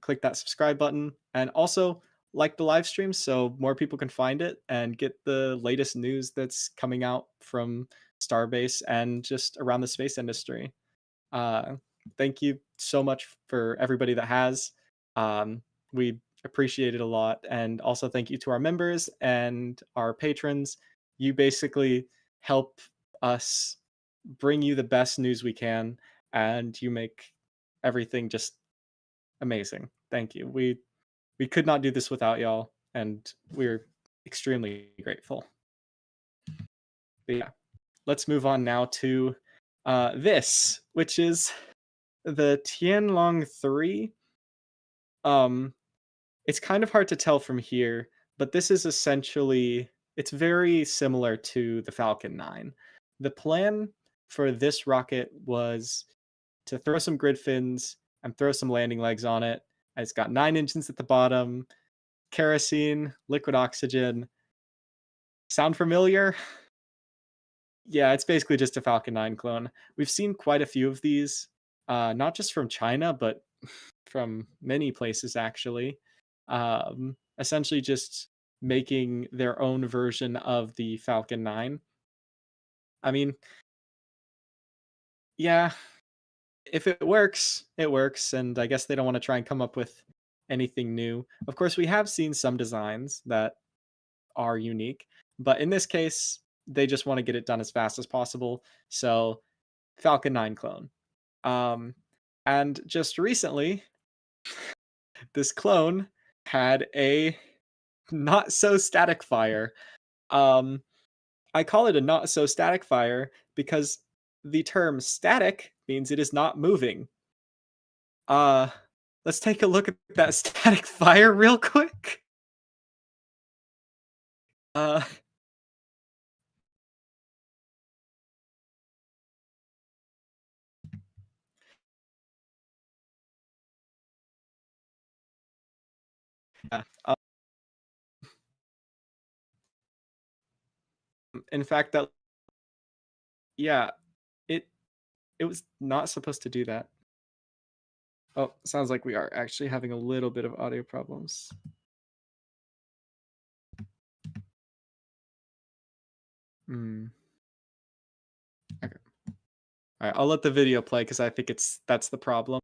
click that subscribe button and also like the live stream so more people can find it and get the latest news that's coming out from Starbase and just around the space industry. Uh, Thank you so much for everybody that has. We appreciate it a lot. And also, thank you to our members and our patrons. You basically help us bring you the best news we can, and you make everything just amazing. Thank you. We could not do this without y'all, and we're extremely grateful. But yeah, let's move on now to this, which is the Tianlong 3. Um, it's kind of hard to tell from here, but this is essentially it's very similar to the Falcon 9. The plan for this rocket was to throw some grid fins and throw some landing legs on it. And it's got 9 engines at the bottom, kerosene, liquid oxygen. Sound familiar? Yeah, it's basically just a Falcon 9 clone. We've seen quite a few of these, not just from China, but from many places actually. Essentially just making their own version of the Falcon 9. I mean, yeah, if it works, it works, and I guess they don't want to try and come up with anything new. Of course, we have seen some designs that are unique, but in this case, they just want to get it done as fast as possible. So, Falcon 9 clone. Um, and just recently, this clone had a not so static fire. Um, I call it a not so static fire because the term static means it is not moving. Uh, let's take a look at that static fire real quick. Uh, yeah. In fact, that yeah, it it was not supposed to do that. Oh, sounds like we are actually having a little bit of audio problems. Hmm. Okay. All right, I'll let the video play because I think that's the problem.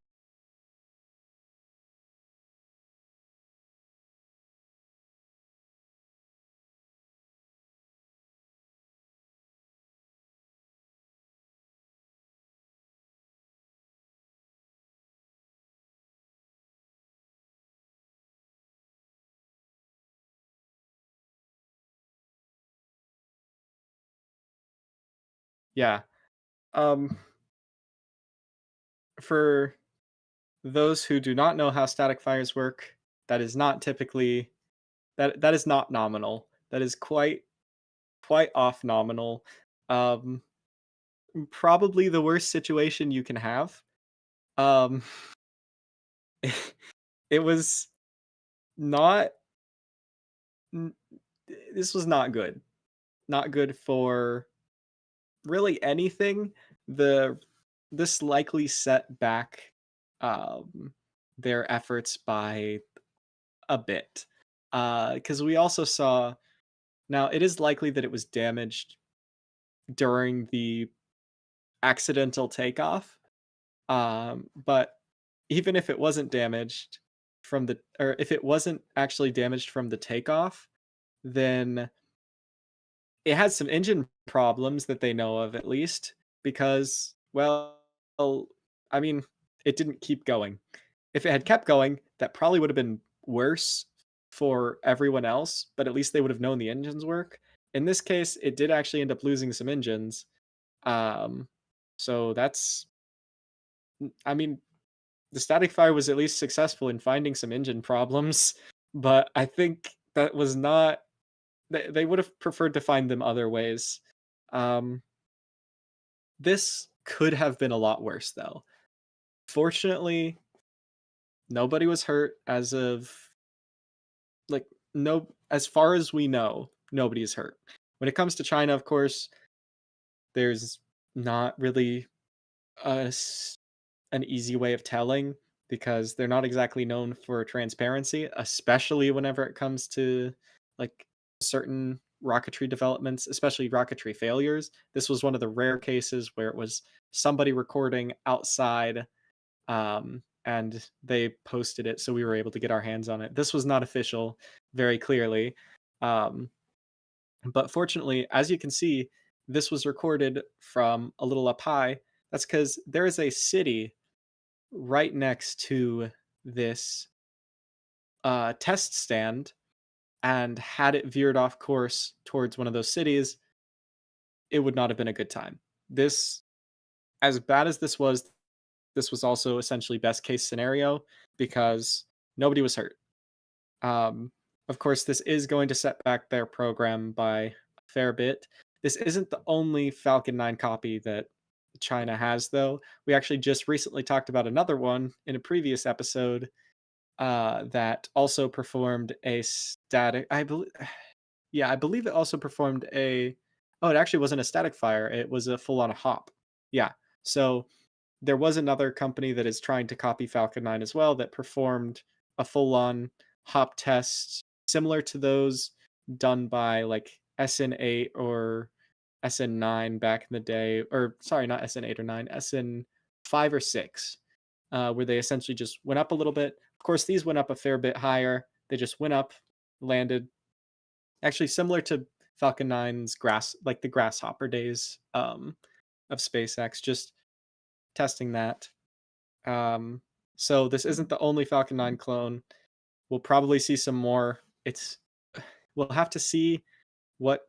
Yeah. Um, for those who do not know how static fires work, that is not typically that is not nominal. That is quite off nominal. Um, Probably the worst situation you can have. Um, it was not. n- This was not good. Not good for really anything. The This likely set back um, their efforts by a bit. Because we also saw now it is likely that it was damaged during the accidental takeoff. But even if it wasn't damaged from the or if it wasn't actually damaged from the takeoff, then it had some engine problems that they know of at least. because, well, I mean, it didn't keep going. If it had kept going, that probably would have been worse for everyone else, but at least they would have known the engines work. In this case, it did actually end up losing some engines. Um, so that's, I mean, the static fire was at least successful in finding some engine problems, but I think that was not, they would have preferred to find them other ways. Um, this could have been a lot worse though. Fortunately, nobody was hurt as of like no as far as we know, nobody is hurt. When it comes to China, of course, there's not really a an easy way of telling because they're not exactly known for transparency, especially whenever it comes to like certain rocketry developments, especially rocketry failures. This was one of the rare cases where it was somebody recording outside, and they posted it, so we were able to get our hands on it. This was not official, very clearly. Um, but fortunately, as you can see, this was recorded from a little up high. That's because there is a city right next to this test stand, and had it veered off course towards one of those cities, it would not have been a good time. This, as bad as this was also essentially best case scenario because nobody was hurt. Um, of course, this is going to set back their program by a fair bit. This isn't the only Falcon 9 copy that China has, though. We actually just recently talked about another one in a previous episode that also performed a static. I believe, yeah, I believe it also performed a. Oh, it actually wasn't a static fire. It was a full-on hop. Yeah. So there was another company that is trying to copy Falcon 9 as well that performed a full-on hop test similar to those done by like SN8 or SN9 back in the day, or sorry, not SN8 or 9, SN5 or 6, where they essentially just went up a little bit. Of course, these went up a fair bit higher. They just went up, landed, actually similar to Falcon 9's like the grasshopper days of SpaceX, just testing that. Um, so this isn't the only Falcon 9 clone. We'll probably see some more. It's we'll have to see what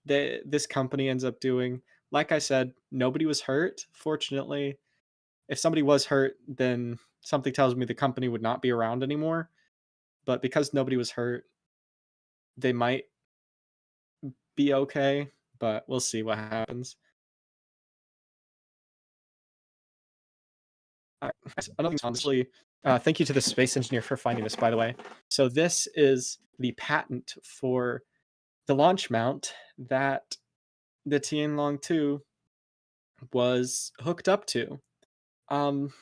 this company ends up doing. Like I said, nobody was hurt. Fortunately, if somebody was hurt, then something tells me the company would not be around anymore. But because nobody was hurt, they might be okay. But we'll see what happens. Another thing, honestly, thank you to the space engineer for finding this, by the way. So this is the patent for the launch mount that the Tianlong 2 was hooked up to. Um,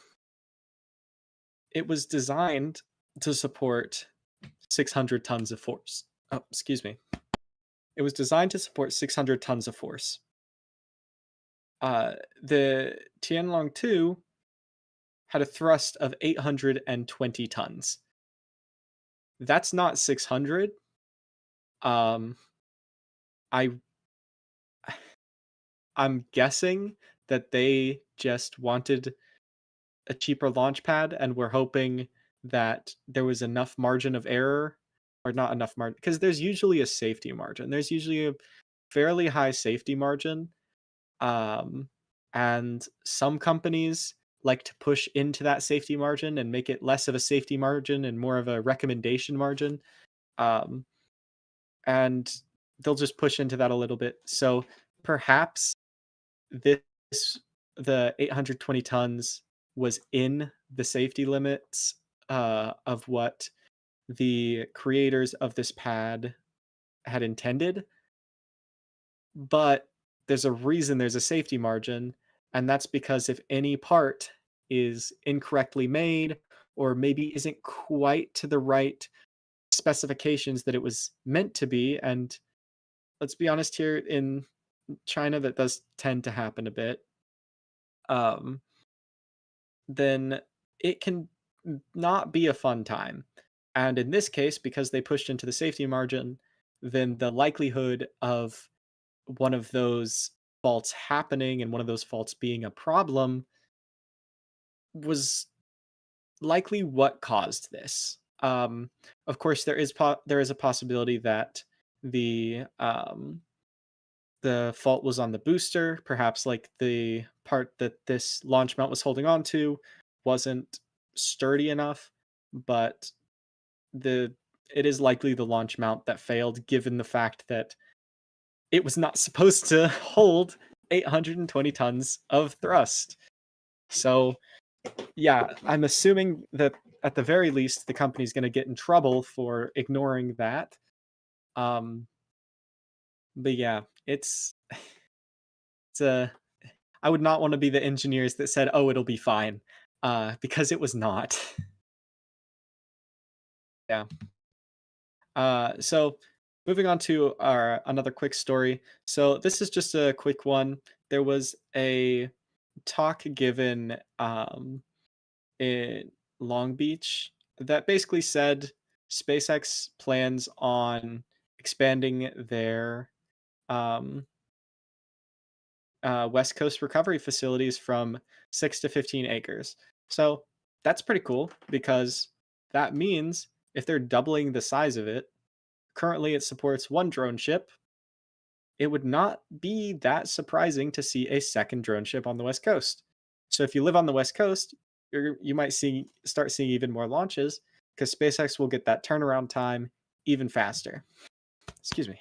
it was designed to support 600 tons of force. Oh, excuse me. It was designed to support 600 tons of force. The Tianlong 2 had a thrust of 820 tons. That's not 600. Um, I I'm guessing that they just wanted a cheaper launch pad and were hoping that there was enough margin of error, or not enough margin, because there's usually a safety margin. There's usually a fairly high safety margin. Um, and some companies like to push into that safety margin and make it less of a safety margin and more of a recommendation margin. Um, and they'll just push into that a little bit. So perhaps this the 820 tons was in the safety limits of what the creators of this pad had intended, but there's a reason there's a safety margin, and that's because if any part is incorrectly made or maybe isn't quite to the right specifications that it was meant to be, and let's be honest here, in China that does tend to happen a bit, um, then it can not be a fun time. And in this case, because they pushed into the safety margin, then the likelihood of one of those faults happening and one of those faults being a problem was likely what caused this. Of course, there is a possibility that the um, the fault was on the booster. Perhaps like the part that this launch mount was holding on to wasn't sturdy enough, but the it is likely the launch mount that failed, given the fact that it was not supposed to hold 820 tons of thrust. So yeah, I'm assuming that at the very least the company's going to get in trouble for ignoring that. Um, but yeah, it's a I would not want to be the engineers that said, "Oh, it'll be fine," because it was not. Yeah. So moving on to our another quick story. So this is just a quick one. There was a talk given in Long Beach that basically said SpaceX plans on expanding their um, West Coast recovery facilities from 6 to 15 acres. So that's pretty cool because that means if they're doubling the size of it, currently it supports one drone ship. It would not be that surprising to see a second drone ship on the West Coast. So if you live on the West Coast, you might start seeing even more launches because SpaceX will get that turnaround time even faster. Excuse me.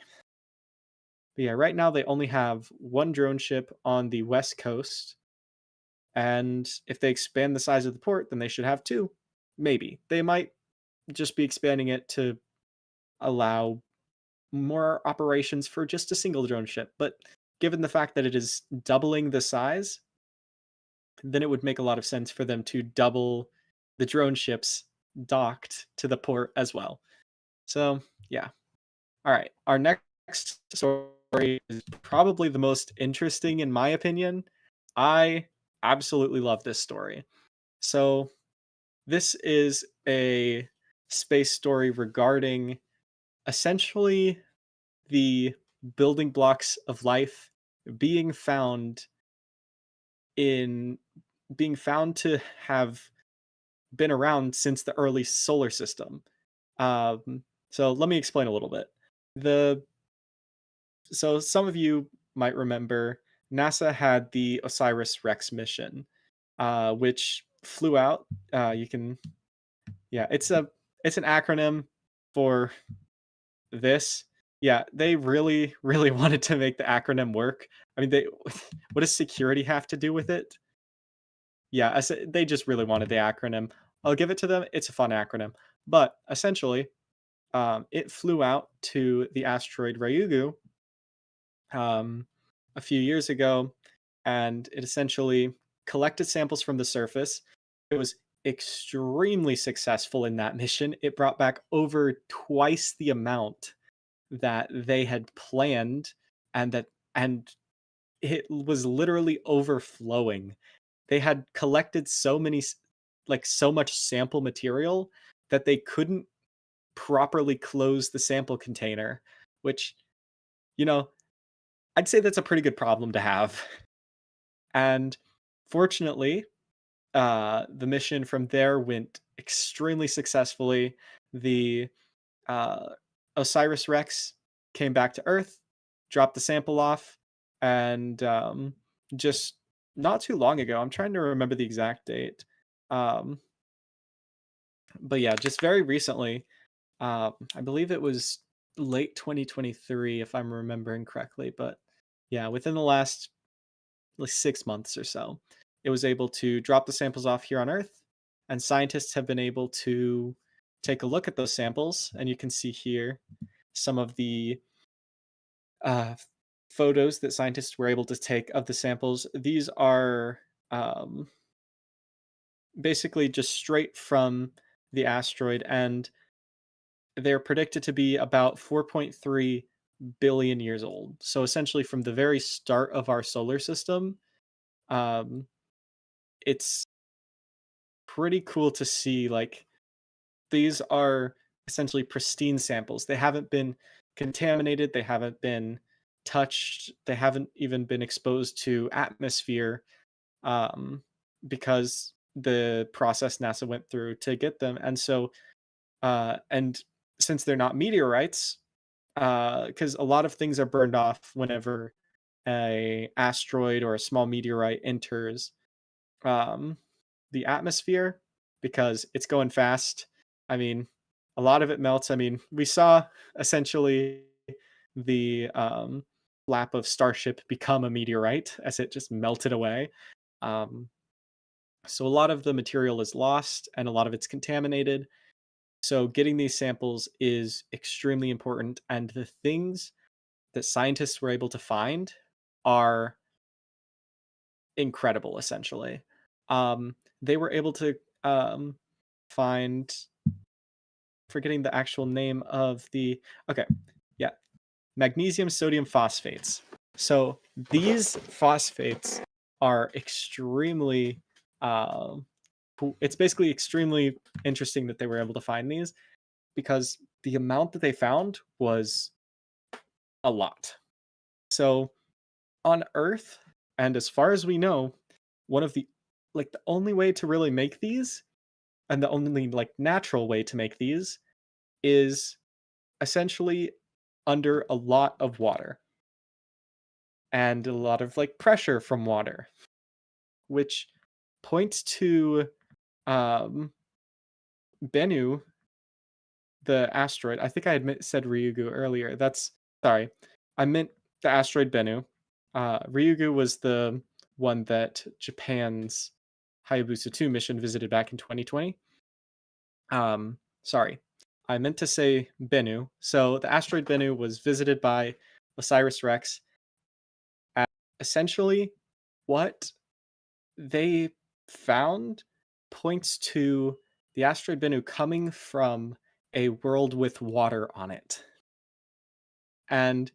But yeah, right now they only have one drone ship on the West Coast, and if they expand the size of the port, then they should have two. Maybe they might just be expanding it to allow more operations for just a single drone ship. But given the fact that it is doubling the size, then it would make a lot of sense for them to double the drone ships docked to the port as well. So, yeah. All right. Our next story is probably the most interesting, in my opinion. I absolutely love this story. So, this is a space story regarding essentially the building blocks of life being found in being found to have been around since the early solar system. So let me explain a little bit. The so some of you might remember NASA had the OSIRIS-REx mission, which flew out. You can yeah, it's an acronym for this. Yeah, they really, really wanted to make the acronym work. I mean, they what does security have to do with it? Yeah, they just really wanted the acronym. I'll give it to them. It's a fun acronym. But essentially, it flew out to the asteroid Ryugu um, a few years ago, and it essentially collected samples from the surface. It was extremely successful in that mission. It brought back over twice the amount that they had planned, and it was literally overflowing. They had collected so much sample material that they couldn't properly close the sample container, which, you know, I'd say that's a pretty good problem to have. And fortunately, the mission from there went extremely successfully. The uh, Osiris Rex came back to Earth, dropped the sample off, and just not too long ago, I'm trying to remember the exact date. Um, but yeah, just very recently, I believe it was late 2023, if I'm remembering correctly. But yeah, within the last like 6 months or so, it was able to drop the samples off here on Earth, and scientists have been able to take a look at those samples, and you can see here some of the uh, photos that scientists were able to take of the samples. These are um, basically just straight from the asteroid, and they're predicted to be about 4.3 billion years old. So essentially, from the very start of our solar system, um, it's pretty cool to see. Like, these are essentially pristine samples. They haven't been contaminated. They haven't been touched, they haven't even been exposed to atmosphere, um, because the process NASA went through to get them. And so, and since they're not meteorites, because a lot of things are burned off whenever a asteroid or a small meteorite enters um, the atmosphere because it's going fast. I mean, a lot of it melts. I mean, we saw essentially the flap of Starship become a meteorite as it just melted away. Um, so a lot of the material is lost and a lot of it's contaminated. So getting these samples is extremely important. And the things that scientists were able to find are incredible, essentially. They were able to um, find, forgetting the actual name of the, okay, yeah, magnesium sodium phosphates. So these phosphates are extremely, um, it's basically extremely interesting that they were able to find these because the amount that they found was a lot. So on Earth, and as far as we know, one of the like the only way to really make these, and the only like natural way to make these, is essentially under a lot of water and a lot of like pressure from water, which points to um Bennu, the asteroid. I think I had said Ryugu earlier. That's sorry. I meant the asteroid Bennu. Ryugu was the one that Japan's Hayabusa 2 mission visited back in 2020. Sorry. I meant to say Bennu. So the asteroid Bennu was visited by OSIRIS-REx. And essentially, what they found points to the asteroid Bennu coming from a world with water on it. And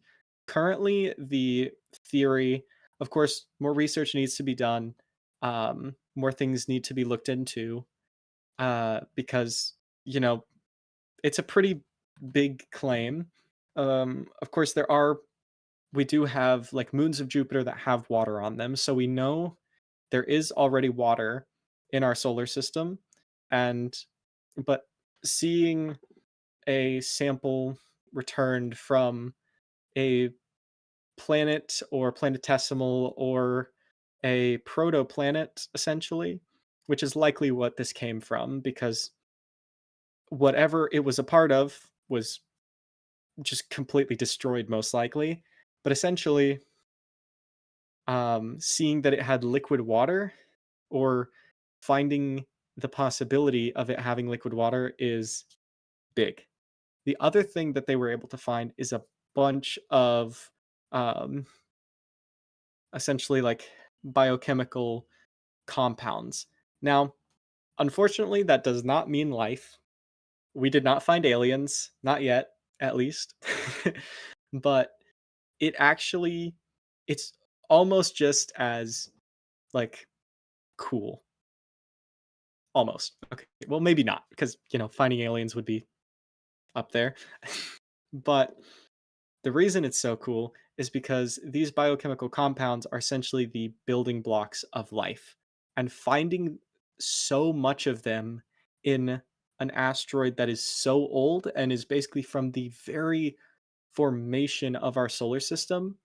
currently, the theory, of course, more research needs to be done. More things need to be looked into because, you know, it's a pretty big claim. Of course, we do have like moons of Jupiter that have water on them. So we know there is already water in our solar system. And, but seeing a sample returned from a planet or planetesimal or a protoplanet, essentially, which is likely what this came from because whatever it was a part of was just completely destroyed, most likely. But essentially, seeing that it had liquid water or finding the possibility of it having liquid water is big. The other thing that they were able to find is a bunch of um, essentially like biochemical compounds. Now, unfortunately, that does not mean life. We did not find aliens, not yet, at least. But it actually it's almost just as like cool. Almost. Okay. Well, maybe not because, finding aliens would be up there. But the reason it's so cool is because these biochemical compounds are essentially the building blocks of life. And finding so much of them in an asteroid that is so old and is basically from the very formation of our solar system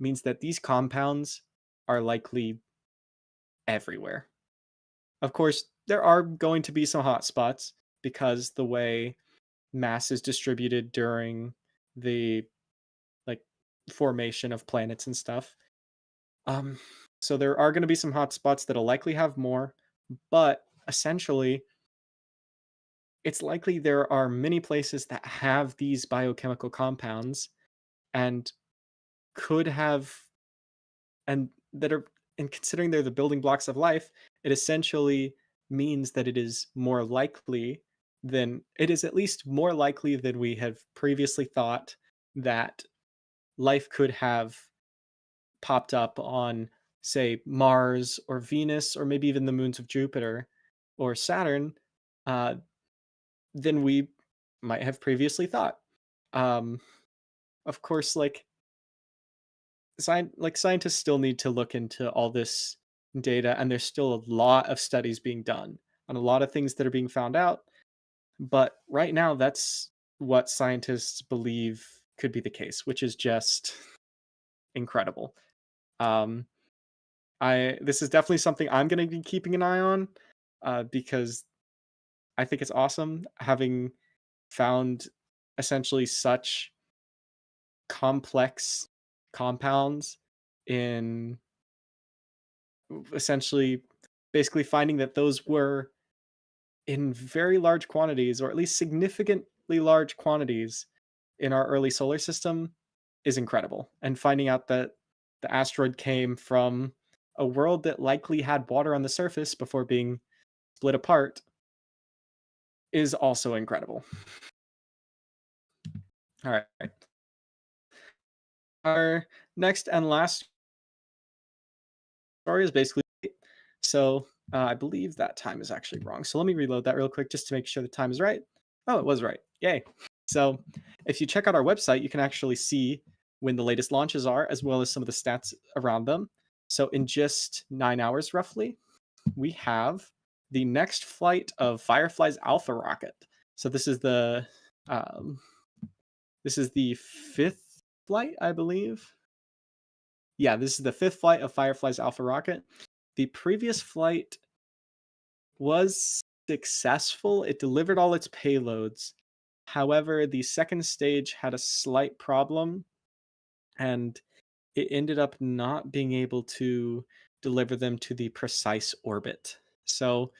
means that these compounds are likely everywhere. Of course, there are going to be some hotspots because the way mass is distributed during the like formation of planets and stuff. Um, so there are going to be some hotspots that'll likely have more, but essentially, it's likely there are many places that have these biochemical compounds and could have, and that are, and considering they're the building blocks of life, it essentially means that it is more likely than, it is at least more likely than we have previously thought that life could have popped up on, say, Mars or Venus, or maybe even the moons of Jupiter or Saturn, uh, than we might have previously thought. Um, of course, like scientists still need to look into all this data, and there's still a lot of studies being done on a lot of things that are being found out. But right now, that's what scientists believe could be the case, which is just incredible. Um, I This is definitely something I'm going to be keeping an eye on, because I think it's awesome having found essentially such complex compounds in essentially basically finding that those were in very large quantities, or at least significantly large quantities, in our early solar system is incredible. And finding out that the asteroid came from a world that likely had water on the surface before being split apart is also incredible. All right. Our next and last story is basically I believe that time is actually wrong. So let me reload that real quick just to make sure the time is right. Oh, it was right. Yay. So if you check out our website, you can actually see when the latest launches are, as well as some of the stats around them. So in just 9 hours, roughly, we have the next flight of Firefly's Alpha rocket. So um, this is the fifth flight, I believe. Yeah, this is the fifth flight of Firefly's Alpha rocket. The previous flight was successful. It delivered all its payloads. However, the second stage had a slight problem, and it ended up not being able to deliver them to the precise orbit. So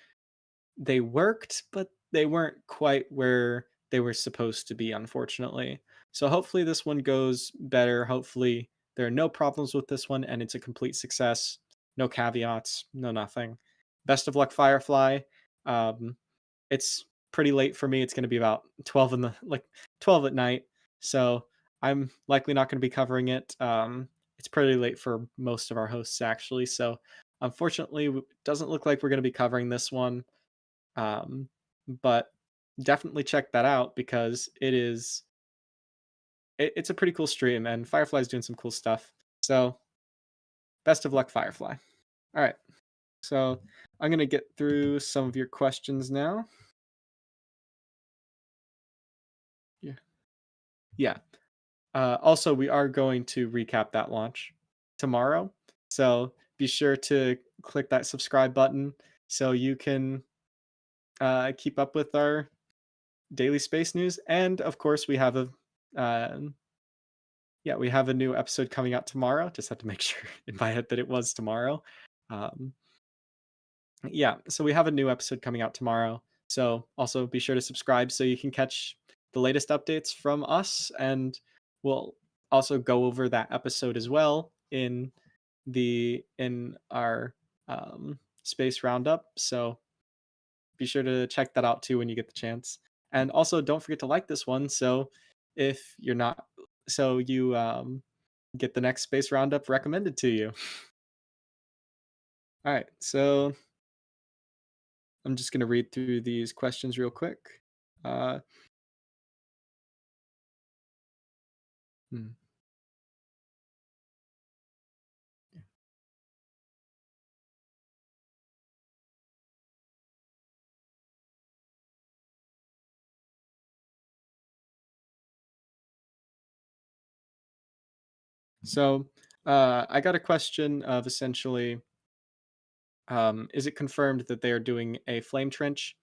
they worked, but they weren't quite where they were supposed to be, unfortunately. So hopefully this one goes better. Hopefully there are no problems with this one and it's a complete success. No caveats, no nothing. Best of luck, Firefly. Um, it's pretty late for me. It's going to be about 12 at night. So I'm likely not going to be covering it. It's pretty late for most of our hosts actually. So unfortunately, it doesn't look like we're going to be covering this one. Um, but definitely check that out because it's a pretty cool stream and Firefly's doing some cool stuff. So best of luck, Firefly. All right. So I'm going to get through some of your questions now. Yeah. Yeah. Also, we are going to recap that launch tomorrow. So be sure to click that subscribe button so you can keep up with our daily space news. And of course, uh, we have a new episode coming out tomorrow. Just have to make sure in my head that it was tomorrow. Um, yeah, so we have a new episode coming out tomorrow. So also be sure to subscribe so you can catch the latest updates from us, and we'll also go over that episode as well in our space roundup. So be sure to check that out too when you get the chance. And also don't forget to like this one so if you're not so you get the next space roundup recommended to you. All right, so I'm just going to read through these questions real quick. Uh, hmm. So I got a question of essentially, is it confirmed that they are doing a flame trench?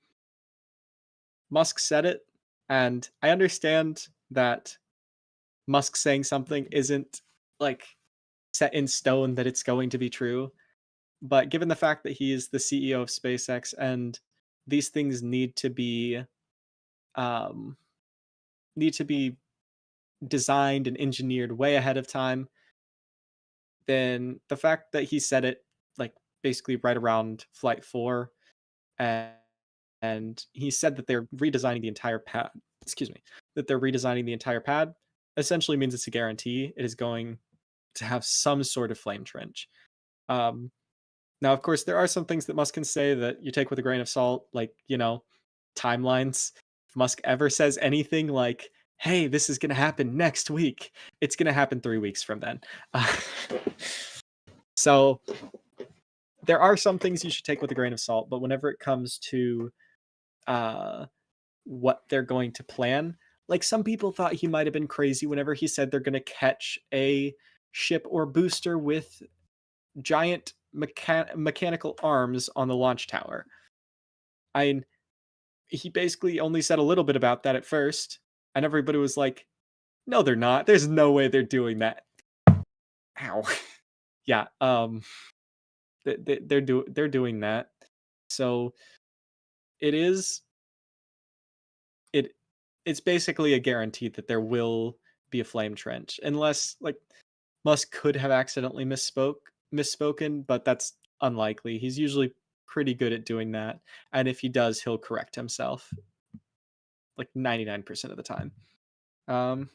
Musk said it, and I understand that Musk saying something isn't like set in stone that it's going to be true. But given the fact that he is the CEO of SpaceX and these things um, need to be designed and engineered way ahead of time, then the fact that he said it like basically right around flight 4 and, and he said that they're redesigning the entire pad, excuse me, that they're redesigning the entire pad essentially means it's a guarantee it is going to have some sort of flame trench. Um, Now, of course, there are some things that Musk can say that you take with a grain of salt, like, timelines. If Musk ever says anything like hey, this is going to happen next week. It's going to happen 3 weeks from then. Uh, so there are some things you should take with a grain of salt, but whenever it comes to uh, what they're going to plan, like some people thought he might have been crazy whenever he said they're going to catch a ship or booster with giant mechanical arms on the launch tower. I He basically only said a little bit about that at first, and everybody was like, "No, they're not. There's no way they're doing that." Ow. Yeah. They're doing that. So it is it it's basically a guarantee that there will be a flame trench, unless like Musk could have accidentally misspoken, but that's unlikely. He's usually pretty good at doing that, and if he does, he'll correct himself like 99% of the time. Um,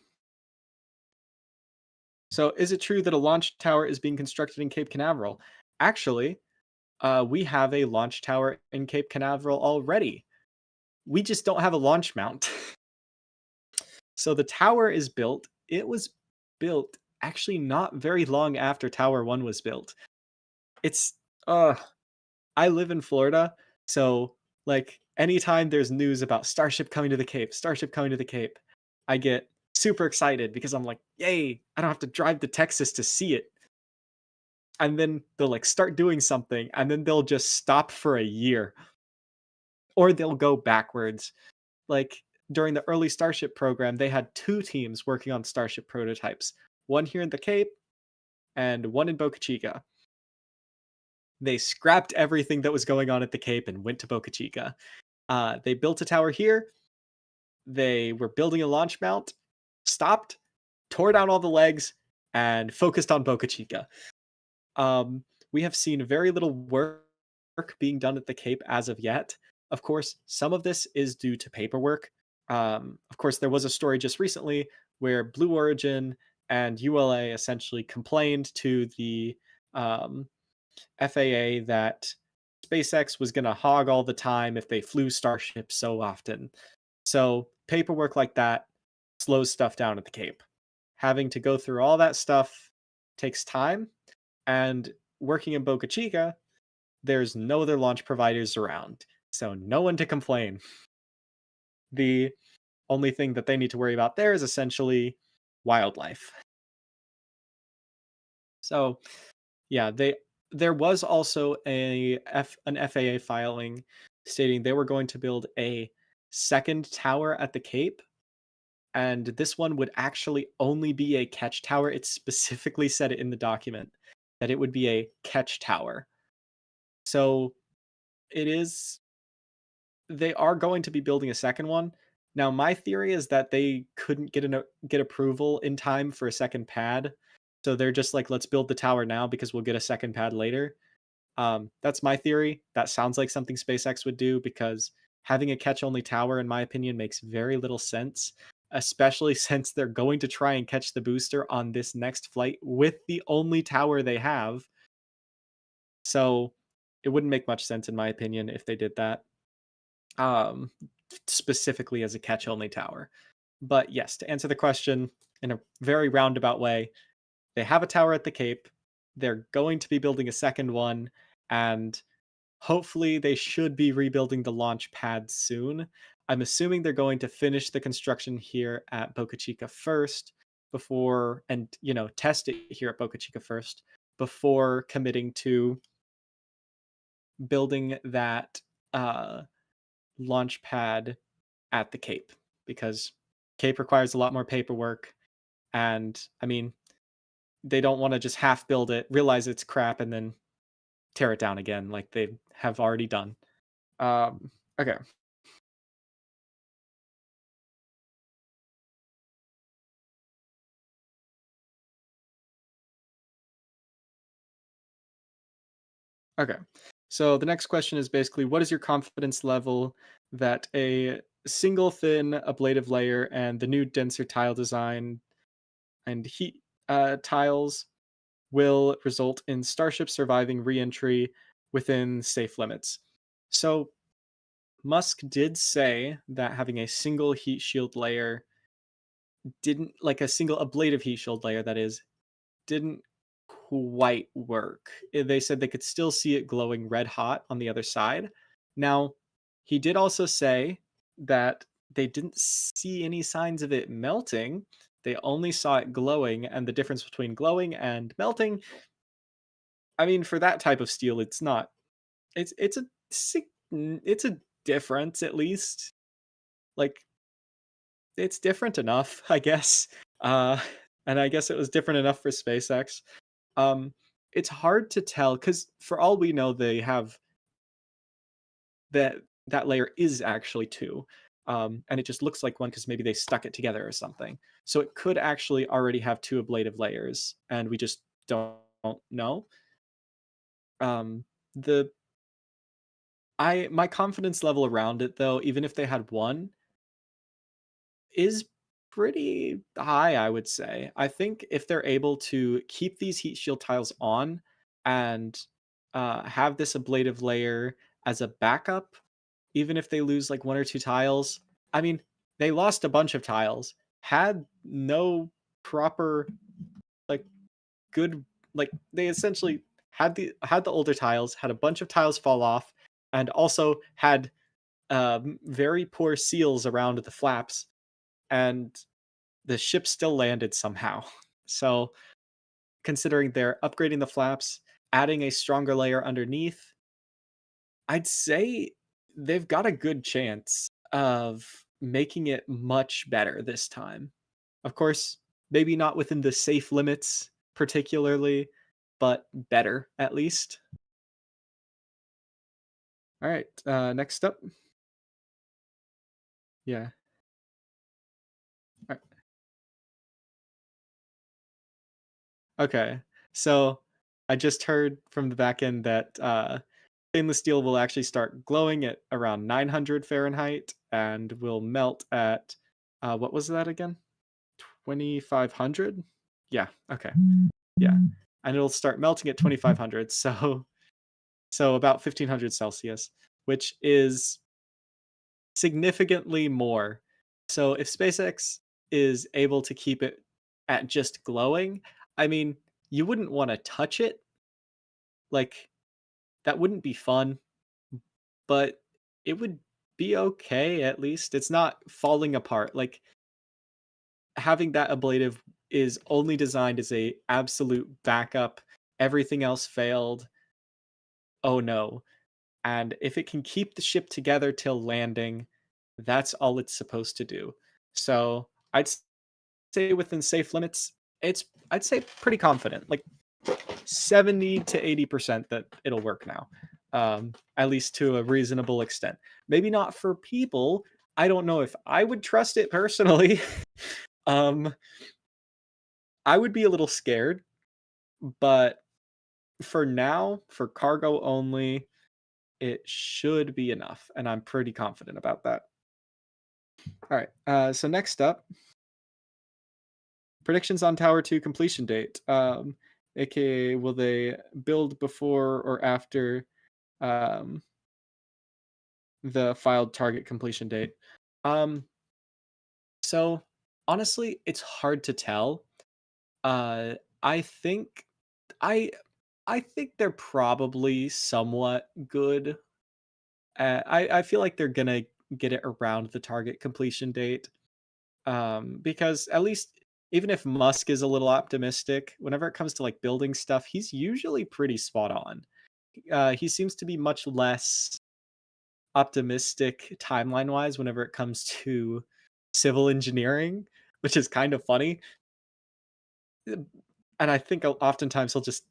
so, is it true that a launch tower is being constructed in Cape Canaveral? Actually, we have a launch tower in Cape Canaveral already. We just don't have a launch mount. So the tower is built. It was built actually not very long after Tower 1 was built. It's uh I live in Florida, so like anytime there's news about Starship coming to the Cape, I get super excited because I'm like, "Yay, I don't have to drive to Texas to see it." And then they'll like start doing something and then they'll just stop for a year or they'll go backwards. Like during the early Starship program, they had two teams working on Starship prototypes, one here in the Cape and one in Boca Chica. They scrapped everything that was going on at the Cape and went to Boca Chica. They built a tower here. They were building a launch mount, stopped, tore down all the legs, and focused on Boca Chica. We have seen very little work being done at the Cape as of yet. Of course, some of this is due to paperwork. Of course, there was a story just recently where Blue Origin and ULA essentially complained to the um, FAA that SpaceX was going to hog all the time if they flew Starship so often. So, paperwork like that slows stuff down at the Cape. Having to go through all that stuff takes time, and working in Boca Chica, there's no other launch providers around, so no one to complain. The only thing that they need to worry about there is essentially wildlife. So, yeah, there was also an FAA filing stating they were going to build a second tower at the Cape, and this one would actually only be a catch tower. It specifically said it in the document that it would be a catch tower. So it is they are going to be building a second one. Now, my theory is that they couldn't get approval in time for a second pad, so they're just like, let's build the tower now because we'll get a second pad later. That's my theory. That sounds like something SpaceX would do because having a catch-only tower, in my opinion, makes very little sense, especially since they're going to try and catch the booster on this next flight with the only tower they have. So it wouldn't make much sense, in my opinion, if they did that. Um, Specifically as a catch-only tower. But yes, to answer the question in a very roundabout way, they have a tower at the Cape. They're going to be building a second one, and hopefully they should be rebuilding the launch pad soon. I'm assuming they're going to finish the construction here at Boca Chica first before, and test it here at Boca Chica first before committing to building that launch pad at the Cape, because Cape requires a lot more paperwork, and I mean, they don't want to just half build it, realize it's crap, and then tear it down again like they have already done. Okay. Okay. So the next question is basically, what is your confidence level that a single thin ablative layer and the new denser tile design and heat tiles will result in Starship surviving re-entry within safe limits? So Musk did say that having a single heat shield layer didn't like a single ablative heat shield layer that is didn't quite work. They said they could still see it glowing red hot on the other side. Now, he did also say that they didn't see any signs of it melting. They only saw it glowing, and the difference between glowing and melting, I mean, for that type of steel, it's not. It's a difference at least. Like it's different enough, I guess. Uh, and I guess it was different enough for SpaceX. Um, it's hard to tell because for all we know, they have that that layer is actually two, and it just looks like one because maybe they stuck it together or something. So it could actually already have two ablative layers, and we just don't know. Um, the I my confidence level around it though, even if they had one, is pretty high, I would say. I think if they're able to keep these heat shield tiles on and have this ablative layer as a backup, even if they lose like one or two tiles, I mean, they lost a bunch of tiles, had no proper, like, good, like, they essentially had the older tiles, had a bunch of tiles fall off, and also had very poor seals around the flaps, and the ship still landed somehow. So, considering they're upgrading the flaps, adding a stronger layer underneath, I'd say they've got a good chance of making it much better this time. Of course, maybe not within the safe limits particularly, but better at least. All right, next up. Yeah. All Okay. So I just heard from the back end that stainless steel will actually start glowing at around 900 Fahrenheit and will melt at what was that again? 2500? Yeah, okay. Yeah. And it'll start melting at 2500. So about 1500 Celsius, which is significantly more. So if SpaceX is able to keep it at just glowing, I mean, you wouldn't want to touch it. Like that wouldn't be fun, but it would be okay at least. It's not falling apart. Like having that ablative is only designed as a absolute backup. Everything else failed. Oh no. And if it can keep the ship together till landing, that's all it's supposed to do. So say within safe limits, it's I'd say pretty confident, like 70 to 80% that it'll work now. At least to a reasonable extent. Maybe not for people. I don't know if I would trust it personally. um, I would be a little scared, but for now, for cargo only, it should be enough, and I'm pretty confident about that. All right. So next up, predictions on Tower 2 completion date. AKA, will they build before or after um, the filed target completion date? Um, so honestly, it's hard to tell. Uh, I think I I think they're probably somewhat good. I feel like they're gonna get it around the target completion date. Because at least even if Musk is a little optimistic, whenever it comes to like building stuff, he's usually pretty spot on. He seems to be much less optimistic timeline wise whenever it comes to civil engineering, which is kind of funny. And I think oftentimes he'll just,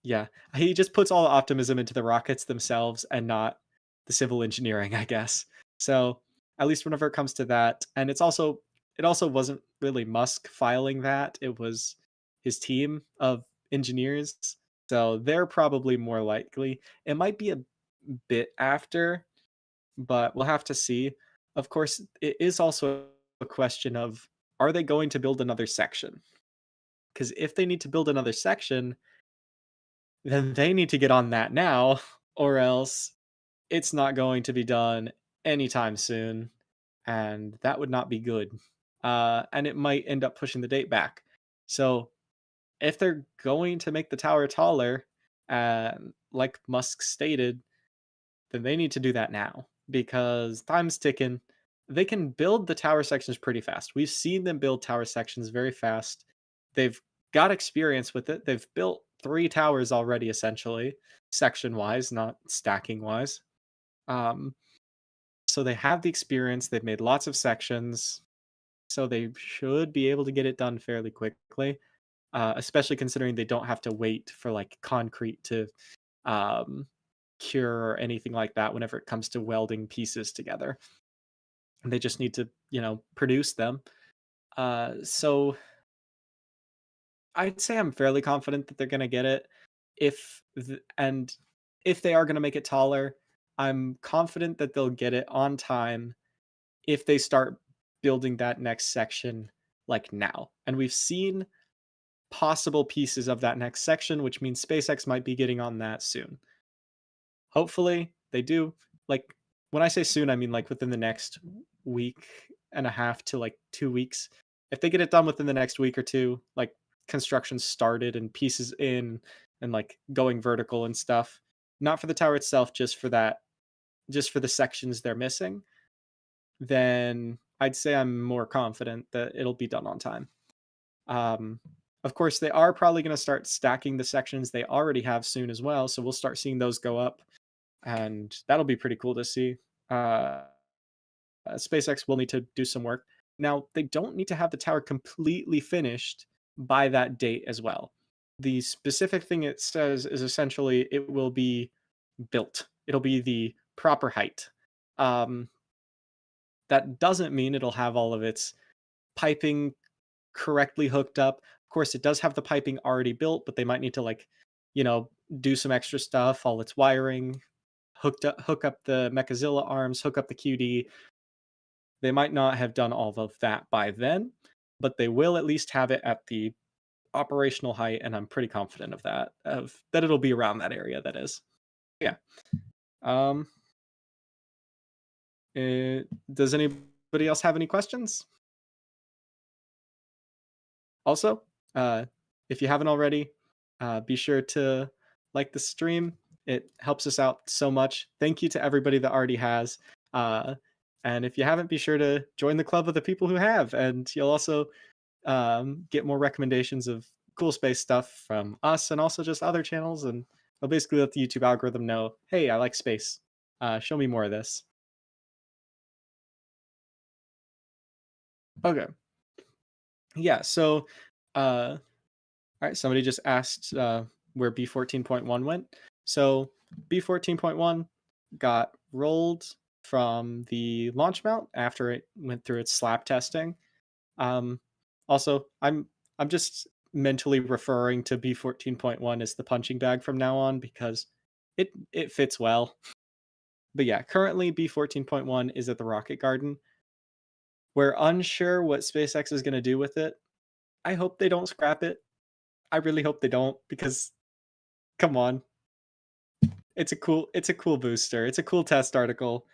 yeah, he just puts all the optimism into the rockets themselves and not the civil engineering, I guess. So at least whenever it comes to that, and it also wasn't really Musk filing that; it was his team of engineers. So they're probably more likely. It might be a bit after, but we'll have to see. Of course, it is also a question of are they going to build another section? Because if they need to build another section, then they need to get on that now, or else it's not going to be done anytime soon, and that would not be good. and it might end up pushing the date back. So if they're going to make the tower taller, like Musk stated, then they need to do that now because time's ticking. They can build the tower sections pretty fast. We've seen them build tower sections very fast. They've got experience with it. They've built 3 towers already, essentially, section wise, not stacking wise. Um, so they have the experience. They've made lots of sections. So they should be able to get it done fairly quickly, especially considering they don't have to wait for like concrete to um, cure or anything like that whenever it comes to welding pieces together. They just need to, produce them. So I'd say I'm fairly confident that they're going to get it. And if they are going to make it taller, I'm confident that they'll get it on time if they start building that next section like now. And we've seen possible pieces of that next section, which means SpaceX might be getting on that soon. Hopefully, they do. Like, when I say soon, I mean like within the next week and a half to like 2 weeks. If they get it done within the next week or two, like construction started and pieces in and like going vertical and stuff, not for the tower itself, just for the sections they're missing, then I'd say I'm more confident that it'll be done on time. Um, of course, they are probably going to start stacking the sections they already have soon as well, so we'll start seeing those go up, and that'll be pretty cool to see. Uh, SpaceX will need to do some work. Now, they don't need to have the tower completely finished by that date as well. The specific thing it says is essentially it will be built. It'll be the proper height. Um, that doesn't mean it'll have all of its piping correctly hooked up. Of course, it does have the piping already built, but they might need to you know, do some extra stuff, all its wiring, hook up the Mechazilla arms, hook up the QD. They might not have done all of that by then, but they will at least have it at the operational height, and I'm pretty confident of that it'll be around that area, that is. Yeah. Um does anybody else have any questions? Also, if you haven't already, be sure to like the stream. It helps us out so much. Thank you to everybody that already has. Uh, and if you haven't, be sure to join the club of the people who have. And you'll also get more recommendations of cool space stuff from us and also just other channels. And they'll basically let the YouTube algorithm know, hey, I like space. Show me more of this. Okay. Yeah. So, uh, all right, somebody just asked where B14.1 went. So B14.1 got rolled from the launch mount after it went through its slap testing. Um, also, I'm just mentally referring to B14.1 as the punching bag from now on because it fits well. But yeah, currently B14.1 is at the Rocket Garden. We're unsure what SpaceX is going to do with it. I hope they don't scrap it. I really hope they don't because come on. It's a cool booster. It's a cool test article.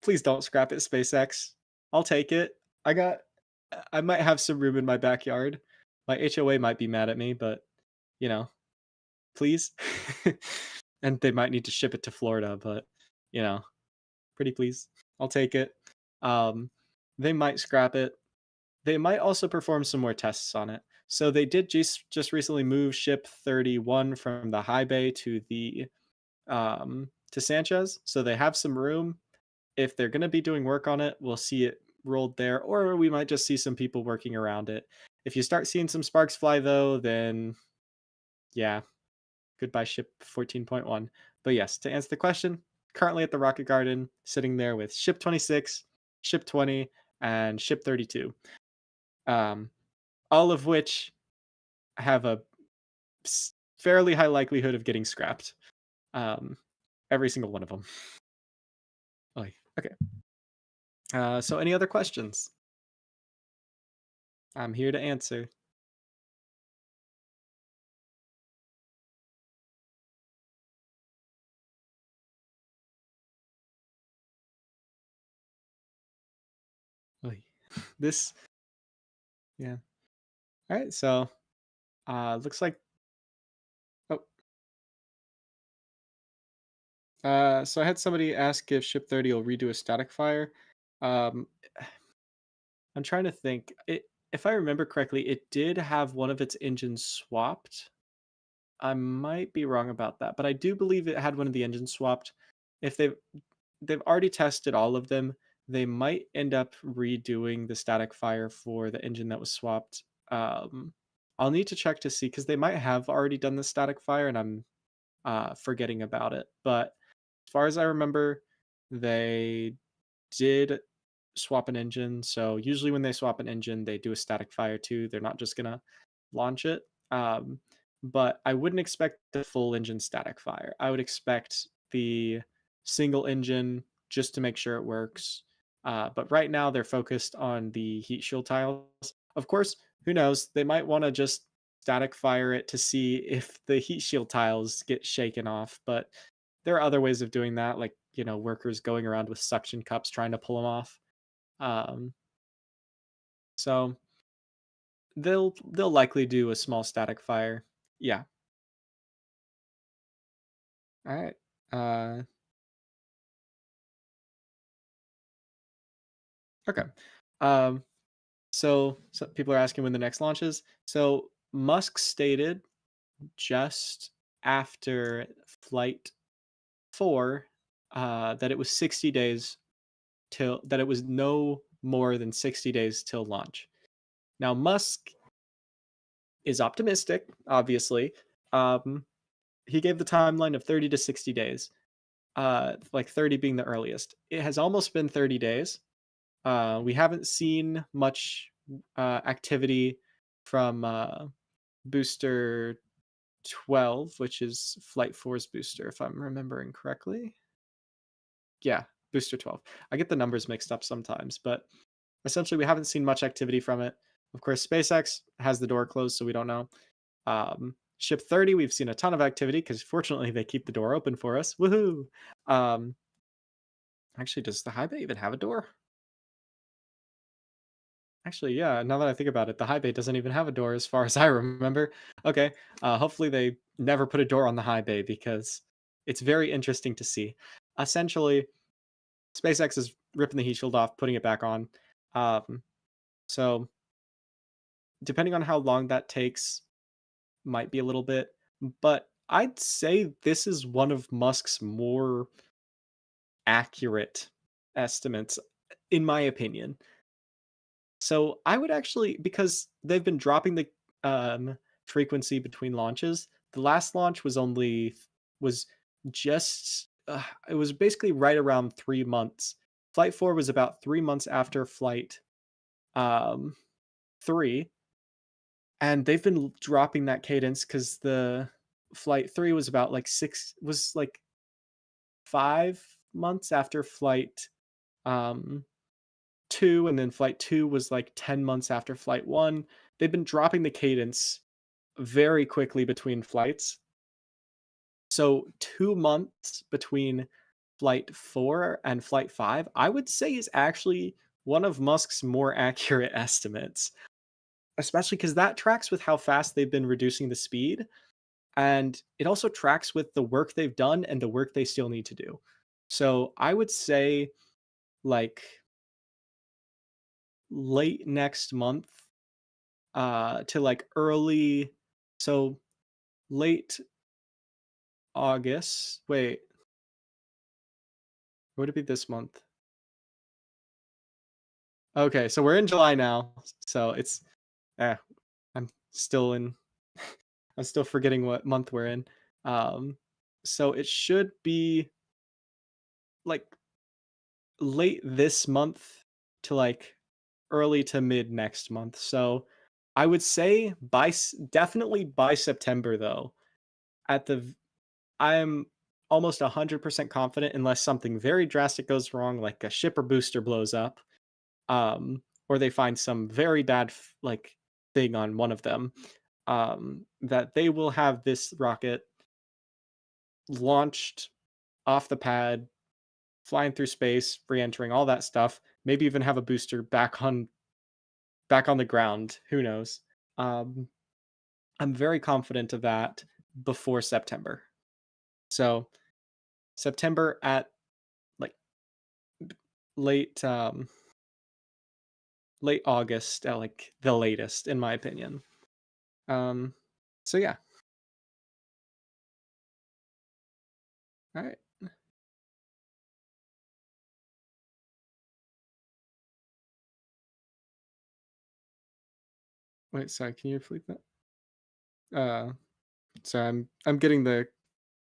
Please don't scrap it, SpaceX. I'll take it. I might have some room in my backyard. My HOA might be mad at me, but you know, please. And they might need to ship it to Florida, but you know, pretty please. I'll take it. Um they might scrap it. They might also perform some more tests on it. So they did just recently move ship 31 from the high bay to Sanchez, so they have some room. If they're going to be doing work on it, we'll see it rolled there, or we might just see some people working around it. If you start seeing some sparks fly, though, then yeah, goodbye ship 14.1. But yes, to answer the question, currently at the Rocket Garden, sitting there with ship 26, ship 20, and ship 32, um, all of which have a fairly high likelihood of getting scrapped. Um, every single one of them. Okay. So any other questions? I'm here to answer. Oy. This Yeah. All right. So looks like oh so I had somebody ask if ship 30 will redo a static fire. Um I'm trying to think. If I remember correctly, it did have one of its engines swapped. I might be wrong about that, but I do believe it had one of the engines swapped. If they've already tested all of them, they might end up redoing the static fire for the engine that was swapped. I'll need to check to see because they might have already done the static fire and I'm forgetting about it. But as far as I remember, they did swap an engine. So usually when they swap an engine, they do a static fire too. They're not just gonna launch it. Um, but I wouldn't expect the full engine static fire. I would expect the single engine just to make sure it works. But right now they're focused on the heat shield tiles. Of course, who knows? They might want to just static fire it to see if the heat shield tiles get shaken off. But there are other ways of doing that, like workers going around with suction cups trying to pull them off. Um, so they'll likely do a small static fire. Yeah. All right. Uh, okay. Um, so people are asking when the next launch is. So Musk stated just after flight 4 that it was 60 days till that it was no more than 60 days till launch. Now Musk is optimistic, obviously. Um, he gave the timeline of 30 to 60 days. Like 30 being the earliest. It has almost been 30 days. We haven't seen much activity from booster 12, which is Flight 4's booster, if I'm remembering correctly. Yeah, booster 12. I get the numbers mixed up sometimes, but essentially we haven't seen much activity from it. Of course, SpaceX has the door closed, so we don't know. Ship 30, we've seen a ton of activity because fortunately they keep the door open for us. Woohoo! Um, Actually, does the high bay even have a door? Actually, yeah, now that I think about it, the high bay doesn't even have a door as far as I remember. Okay, hopefully they never put a door on the high bay because it's very interesting to see. Essentially, SpaceX is ripping the heat shield off, putting it back on. Um, so depending on how long that takes, might be a little bit, but I'd say this is one of Musk's more accurate estimates, in my opinion. So I would actually, because they've been dropping the frequency between launches. The last launch was just it was basically right around 3 months. Flight 4 was about 3 months after flight um, 3, and they've been dropping that cadence because the flight 3 was about like 5 months after flight um 2, and then flight 2 was like 10 months after flight 1. They've been dropping the cadence very quickly between flights. So 2 months between flight 4 and flight 5, I would say is actually one of Musk's more accurate estimates, especially cuz that tracks with how fast they've been reducing the speed, and it also tracks with the work they've done and the work they still need to do. So I would say like late next month to like early, so late August. Wait, would it be this month? Okay, so we're in July now. So it's eh, I'm still in I'm still forgetting what month we're in. Um so it should be like late this month to like early to mid next month. So I would say definitely by September though. At the I'm almost 100% confident unless something very drastic goes wrong, like a ship or booster blows up, or they find some very bad like thing on one of them, that they will have this rocket launched off the pad, flying through space, re-entering all that stuff. Maybe even have a booster back on back on the ground. Who knows? Um, I'm very confident of that before September. So September at like late late August at like the latest, in my opinion. Um, so yeah. All right. Wait, sorry. Can you repeat that? Sorry, I'm getting the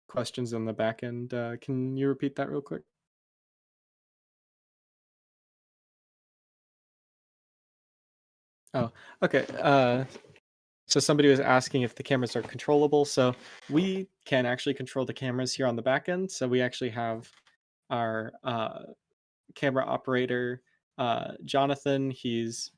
questions on the back end. Can you repeat that real quick? Oh, okay. So somebody was asking if the cameras are controllable. So we can actually control the cameras here on the back end. So we actually have our camera operator, Jonathan. He's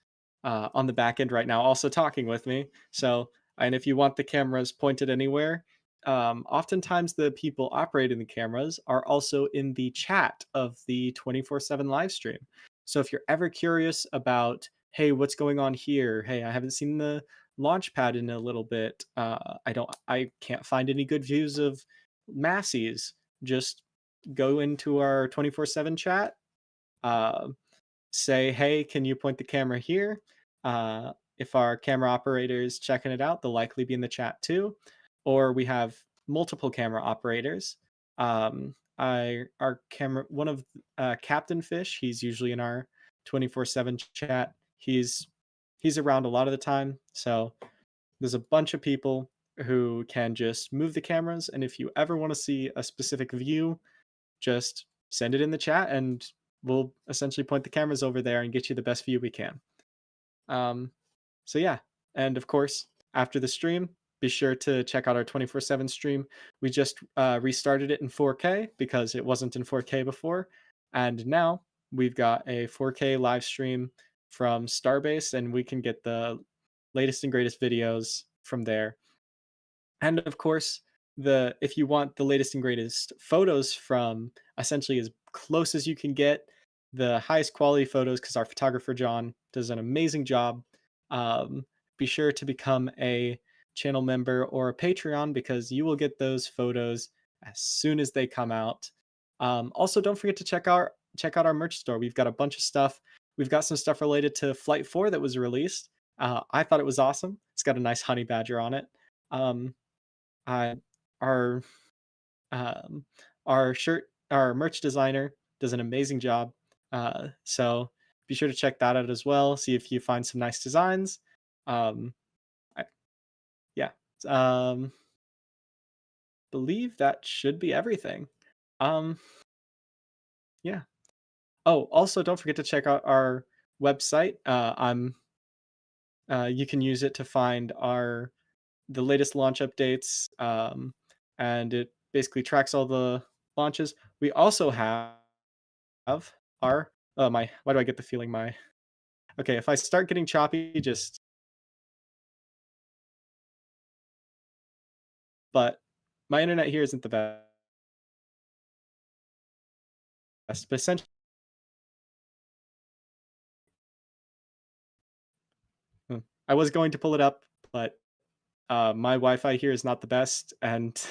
on the back end right now, also talking with me. So, and if you want the cameras pointed anywhere, oftentimes the people operating the cameras are also in the chat of the 24/7 live stream. So if you're ever curious about, hey, what's going on here? Hey, I haven't seen the launch pad in a little bit. I can't find any good views of Masseys. Just go into our 24/7 chat, uh, say, hey, can you point the camera here? If our camera operator is checking it out, they'll likely be in the chat too. Or we have multiple camera operators. Our camera, one of Captain Fish, he's usually in our 24/7 chat. He's around a lot of the time. So there's a bunch of people who can just move the cameras. And if you ever want to see a specific view, just send it in the chat and we'll essentially point the cameras over there and get you the best view we can. Um, so yeah, and of course, after the stream, be sure to check out our 24/7 stream. We just restarted it in 4K because it wasn't in 4K before, and now we've got a 4K live stream from Starbase, and we can get the latest and greatest videos from there. And of course, the if you want the latest and greatest photos from essentially as close as you can get, the highest quality photos, because our photographer John does an amazing job. Um, be sure to become a channel member or a Patreon because you will get those photos as soon as they come out. Also, don't forget to check out our merch store. We've got a bunch of stuff. We've got some stuff related to Flight 4 that was released. I thought it was awesome. It's got a nice honey badger on it. Um, uh, our um, our merch designer does an amazing job. So be sure to check that out as well. See if you find some nice designs. Um, I, yeah, um, believe that should be everything. Um, yeah. Oh, also don't forget to check out our website. You can use it to find our the latest launch updates, and it basically tracks all the launches. We also have our my why do I get the feeling my okay, if I start getting choppy, just but my internet here isn't the best. But essentially, hmm, I was going to pull it up, but my Wi-Fi here is not the best, and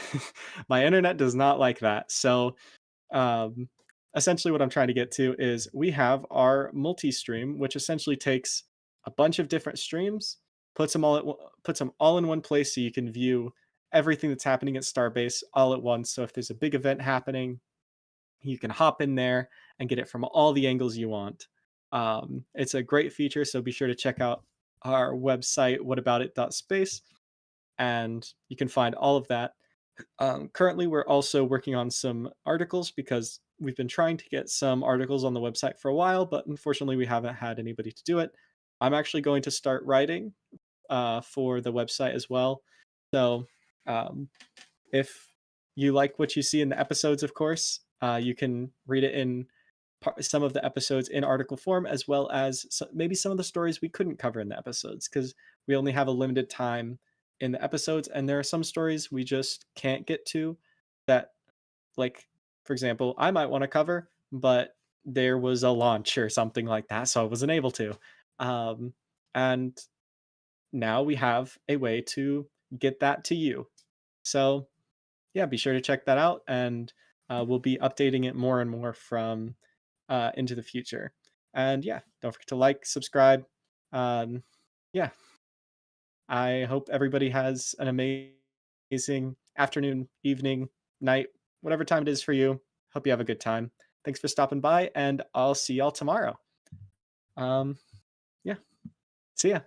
my internet does not like that. So um, essentially what I'm trying to get to is we have our multi-stream, which essentially takes a bunch of different streams, puts them all in one place so you can view everything that's happening at Starbase all at once. So if there's a big event happening, you can hop in there and get it from all the angles you want. It's a great feature, so be sure to check out our website, whataboutit.space, and you can find all of that. Currently, we're also working on some articles because we've been trying to get some articles on the website for a while, but unfortunately, we haven't had anybody to do it. I'm actually going to start writing for the website as well. So, um, if you like what you see in the episodes, of course, you can read it in some of the episodes in article form, as well as maybe some of the stories we couldn't cover in the episodes because we only have a limited time in the episodes, and there are some stories we just can't get to that, like, for example, I might want to cover, but there was a launch or something like that, so I wasn't able to. Um, And now we have a way to get that to you. So yeah, be sure to check that out, and we'll be updating it more and more from into the future. And yeah, don't forget to like, subscribe. Um, yeah, I hope everybody has an amazing afternoon, evening, night, whatever time it is for you. Hope you have a good time. Thanks for stopping by, and I'll see y'all tomorrow. Um, yeah, see ya.